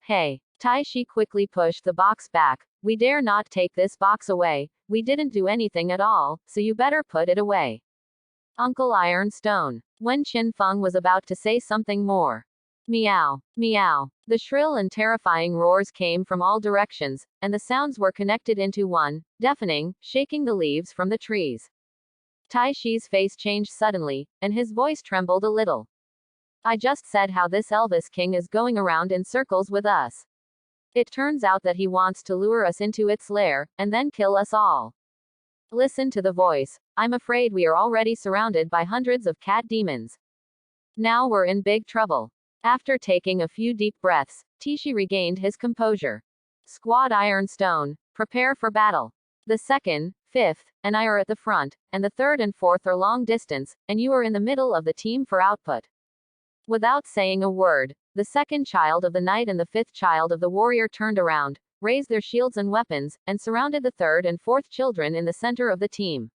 Hey. Taishi quickly pushed the box back. We dare not take this box away. We didn't do anything at all, so you better put it away. Uncle Ironstone. When Qin Feng was about to say something more. Meow. Meow. The shrill and terrifying roars came from all directions, and the sounds were connected into one, deafening, shaking the leaves from the trees. Taishi's face changed suddenly, and his voice trembled a little. I just said how this Elvis King is going around in circles with us. It turns out that he wants to lure us into its lair, and then kill us all. Listen to the voice. I'm afraid we are already surrounded by hundreds of cat demons. Now we're in big trouble. After taking a few deep breaths, Tishi regained his composure. Squad Ironstone, prepare for battle. The 2nd, 5th, and I are at the front, and the 3rd and 4th are long distance, and you are in the middle of the team for output. Without saying a word, the 2nd child of the knight and the 5th child of the warrior turned around, raised their shields and weapons, and surrounded the 3rd and 4th children in the center of the team.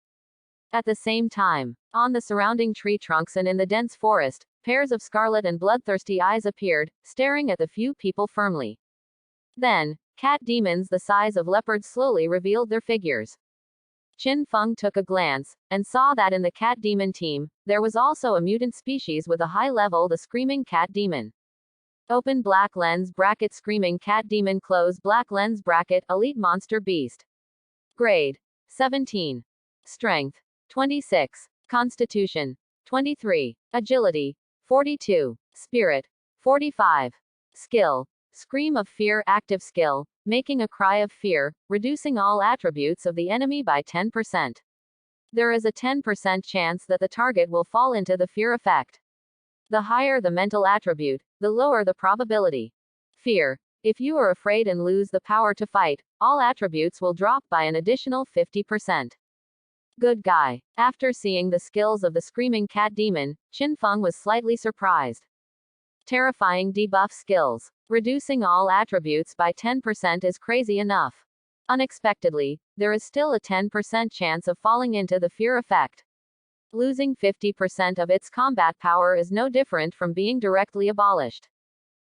At the same time, on the surrounding tree trunks and in the dense forest, pairs of scarlet and bloodthirsty eyes appeared, staring at the few people firmly. Then, cat demons the size of leopards slowly revealed their figures. Qin Feng took a glance, and saw that in the cat demon team, there was also a mutant species with a high level, the screaming cat demon. Open black lens bracket screaming cat demon close black lens bracket elite monster beast. Grade 17. Strength 26. Constitution 23. Agility 42. Spirit 45. Skill. Scream of fear active skill, making a cry of fear, reducing all attributes of the enemy by 10%. There is a 10% chance that the target will fall into the fear effect. The higher the mental attribute, the lower the probability. Fear. If you are afraid and lose the power to fight, all attributes will drop by an additional 50%. Good guy. After seeing the skills of the screaming cat demon, Qin Feng was slightly surprised. Terrifying debuff skills. Reducing all attributes by 10% is crazy enough. Unexpectedly, there is still a 10% chance of falling into the fear effect. Losing 50% of its combat power is no different from being directly abolished.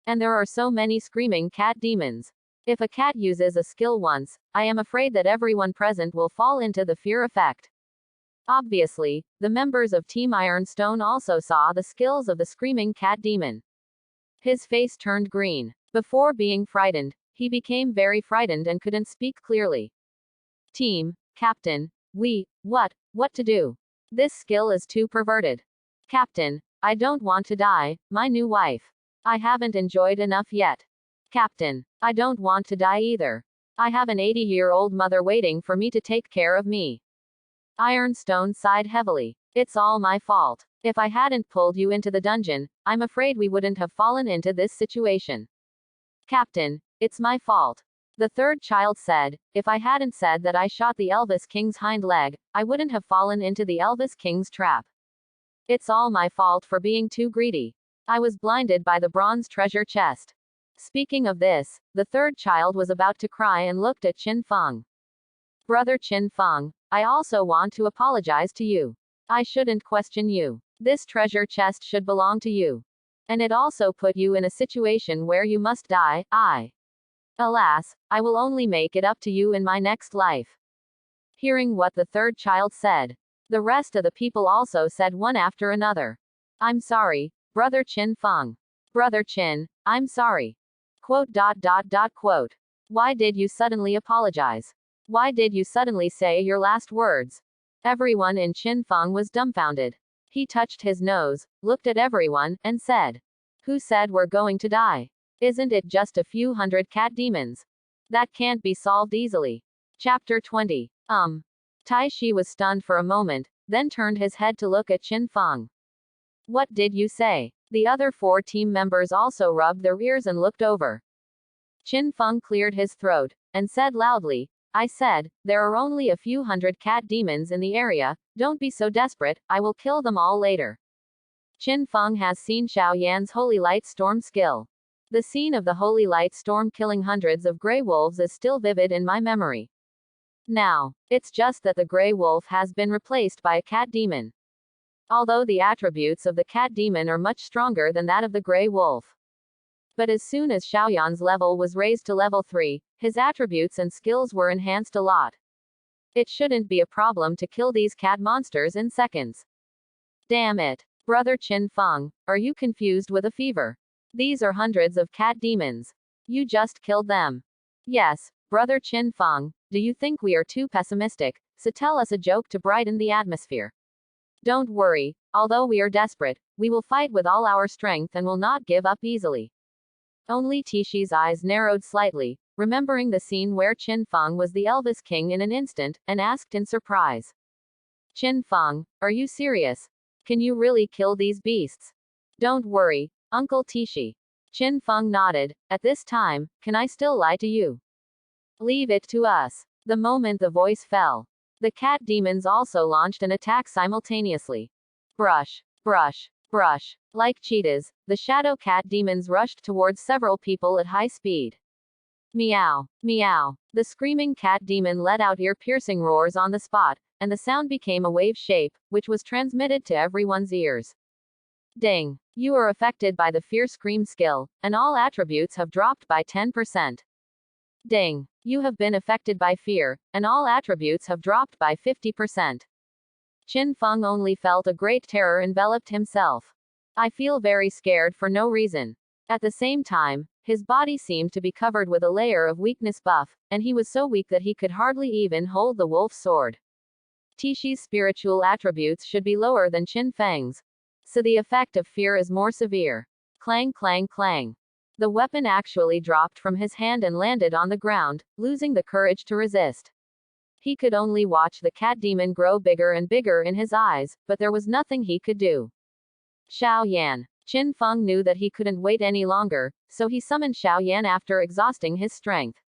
And there are so many screaming cat demons. If a cat uses a skill once, I am afraid that everyone present will fall into the fear effect. Obviously, the members of Team Ironstone also saw the skills of the screaming cat demon. His face turned green. Before being frightened, he became very frightened and couldn't speak clearly. Team, Captain, what to do? This skill is too perverted. Captain, I don't want to die, my new wife. I haven't enjoyed enough yet. Captain, I don't want to die either. I have an 80-year-old mother waiting for me to take care of me. Ironstone sighed heavily. It's all my fault. If I hadn't pulled you into the dungeon, I'm afraid we wouldn't have fallen into this situation. Captain, it's my fault. The 3rd child said, if I hadn't said that I shot the Elvis King's hind leg, I wouldn't have fallen into the Elvis King's trap. It's all my fault for being too greedy. I was blinded by the bronze treasure chest. Speaking of this, the 3rd child was about to cry and looked at Qin Feng. Brother Qin Feng, I also want to apologize to you. I shouldn't question you. This treasure chest should belong to you. And it also put you in a situation where you must die. Alas, I will only make it up to you in my next life. Hearing what the 3rd child said, the rest of the people also said one after another. I'm sorry, Brother Qin Feng. Brother Qin, I'm sorry. Quote. Why did you suddenly apologize? Why did you suddenly say your last words? Everyone in Qin Feng was dumbfounded. He touched his nose, looked at everyone, and said, who said we're going to die? Isn't it just a few hundred cat demons? That can't be solved easily. Chapter 20. Tai Shi was stunned for a moment, then turned his head to look at Qin Feng. What did you say? The other 4 team members also rubbed their ears and looked over. Qin Feng cleared his throat, and said loudly, I said, there are only a few hundred cat demons in the area, don't be so desperate, I will kill them all later. Qin Feng has seen Xiao Yan's Holy Light Storm skill. The scene of the Holy Light Storm killing hundreds of gray wolves is still vivid in my memory. Now, it's just that the gray wolf has been replaced by a cat demon. Although the attributes of the cat demon are much stronger than that of the gray wolf. But as soon as Xiaoyan's level was raised to level 3, his attributes and skills were enhanced a lot. It shouldn't be a problem to kill these cat monsters in seconds. Damn it. Brother Qin Feng, are you confused with a fever? These are hundreds of cat demons. You just killed them. Yes, Brother Qin Feng, do you think we are too pessimistic, so tell us a joke to brighten the atmosphere. Don't worry, although we are desperate, we will fight with all our strength and will not give up easily. Only Tishi's eyes narrowed slightly, remembering the scene where Qin Feng was the Elvis King in an instant, and asked in surprise. Qin Feng, are you serious? Can you really kill these beasts? Don't worry, Uncle Tishi. Qin Feng nodded. At this time, can I still lie to you? Leave it to us. The moment the voice fell, the cat demons also launched an attack simultaneously. Brush, brush, brush. Like cheetahs, the shadow cat demons rushed towards several people at high speed. Meow, meow. The screaming cat demon let out ear-piercing roars on the spot, and the sound became a wave shape, which was transmitted to everyone's ears. Ding. You are affected by the fear scream skill, and all attributes have dropped by 10%. Ding. You have been affected by fear, and all attributes have dropped by 50%. Qin Feng only felt a great terror enveloped himself. I feel very scared for no reason. At the same time, his body seemed to be covered with a layer of weakness buff, and he was so weak that he could hardly even hold the wolf's sword. Tishi's spiritual attributes should be lower than Qin Feng's, so the effect of fear is more severe. Clang clang clang. The weapon actually dropped from his hand and landed on the ground, losing the courage to resist. He could only watch the cat demon grow bigger and bigger in his eyes, but there was nothing he could do. Xiao Yan. Qin Feng knew that he couldn't wait any longer, so he summoned Xiao Yan after exhausting his strength.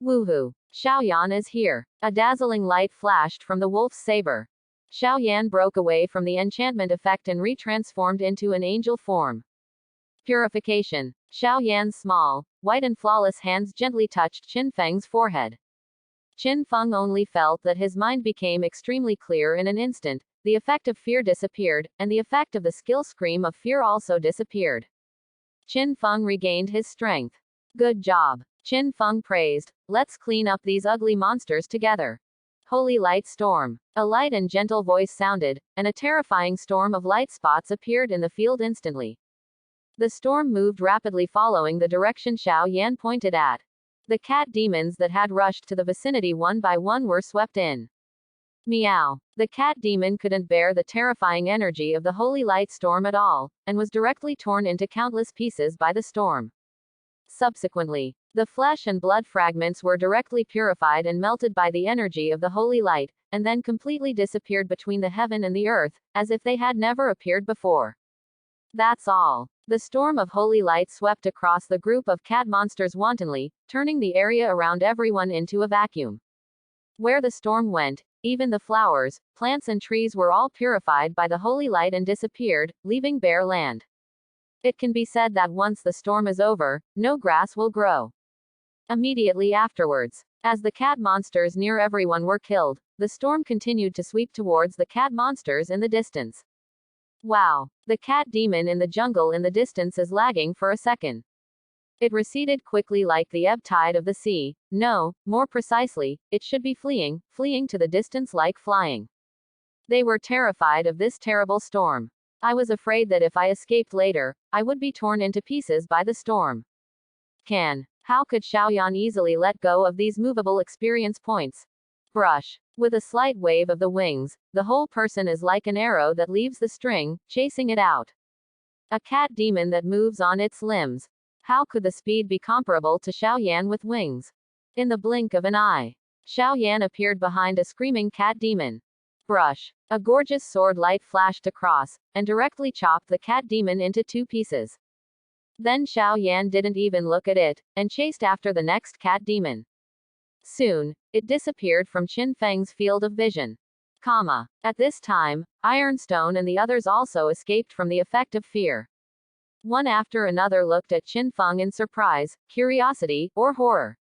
Woohoo! Xiao Yan is here. A dazzling light flashed from the wolf's saber. Xiao Yan broke away from the enchantment effect and retransformed into an angel form. Purification. Xiao Yan's small, white and flawless hands gently touched Qin Feng's forehead. Qin Feng only felt that his mind became extremely clear in an instant, the effect of fear disappeared, and the effect of the skill scream of fear also disappeared. Qin Feng regained his strength. Good job. Qin Feng praised. Let's clean up these ugly monsters together. Holy Light Storm. A light and gentle voice sounded, and a terrifying storm of light spots appeared in the field instantly. The storm moved rapidly following the direction Xiao Yan pointed at. The cat demons that had rushed to the vicinity one by one were swept in. Meow. The cat demon couldn't bear the terrifying energy of the Holy Light Storm at all, and was directly torn into countless pieces by the storm. Subsequently, the flesh and blood fragments were directly purified and melted by the energy of the Holy Light, and then completely disappeared between the heaven and the earth, as if they had never appeared before. That's all. The storm of holy light swept across the group of cat monsters wantonly, turning the area around everyone into a vacuum. Where the storm went, even the flowers, plants and trees were all purified by the holy light and disappeared, leaving bare land. It can be said that once the storm is over, no grass will grow. Immediately afterwards, as the cat monsters near everyone were killed, the storm continued to sweep towards the cat monsters in the distance. Wow, the cat demon in the jungle in the distance is lagging for a second. It receded quickly like the ebb tide of the sea. No, more precisely, it should be fleeing to the distance like flying. They were terrified of this terrible storm. I was afraid that if I escaped later, I would be torn into pieces by the storm. How could Xiaoyan easily let go of these movable experience points? Brush. With a slight wave of the wings, the whole person is like an arrow that leaves the string, chasing it out. A cat demon that moves on its limbs. How could the speed be comparable to Xiaoyan with wings? In the blink of an eye, Xiaoyan appeared behind a screaming cat demon. Brush. A gorgeous sword light flashed across, and directly chopped the cat demon into 2 pieces. Then Xiaoyan didn't even look at it, and chased after the next cat demon. Soon, it disappeared from Qin Feng's field of vision. At this time, Ironstone and the others also escaped from the effect of fear. One after another looked at Qin Feng in surprise, curiosity, or horror.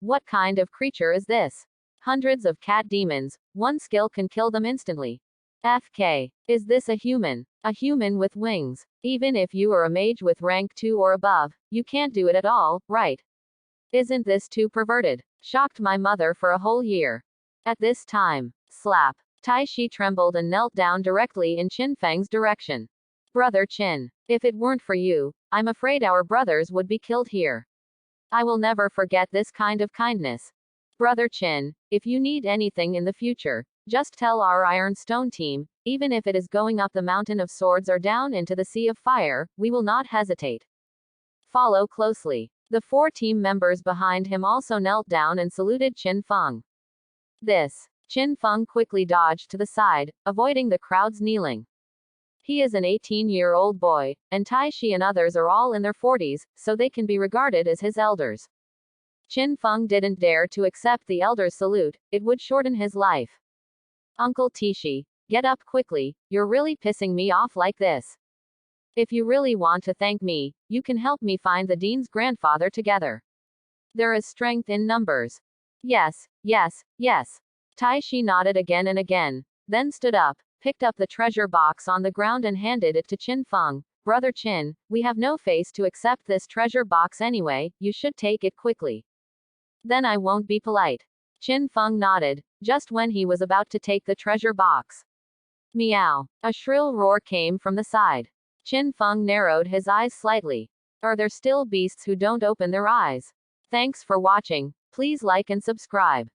What kind of creature is this? Hundreds of cat demons, one skill can kill them instantly. FK. Is this a human? A human with wings. Even if you are a mage with rank 2 or above, you can't do it at all, right? Isn't this too perverted? Shocked my mother for a whole year. At this time, slap. Tai Shi trembled and knelt down directly in Qin Feng's direction. Brother Qin, if it weren't for you, I'm afraid our brothers would be killed here. I will never forget this kind of kindness. Brother Qin, if you need anything in the future, just tell our Ironstone team, even if it is going up the mountain of swords or down into the sea of fire, we will not hesitate. Follow closely. The 4 team members behind him also knelt down and saluted Qin Feng. Qin Feng quickly dodged to the side, avoiding the crowd's kneeling. He is an 18-year-old boy, and Tai Shi and others are all in their 40s, so they can be regarded as his elders. Qin Feng didn't dare to accept the elder's salute, it would shorten his life. Uncle Tishi, get up quickly, you're really pissing me off like this. If you really want to thank me, you can help me find the dean's grandfather together. There is strength in numbers. Yes, yes, yes. Tai Shi nodded again and again, then stood up, picked up the treasure box on the ground and handed it to Qin Feng. Brother Qin, we have no face to accept this treasure box anyway, you should take it quickly. Then I won't be polite. Qin Feng nodded, just when he was about to take the treasure box. Meow. A shrill roar came from the side. Qin Feng narrowed his eyes slightly. Are there still beasts who don't open their eyes? Thanks for watching. Please like and subscribe.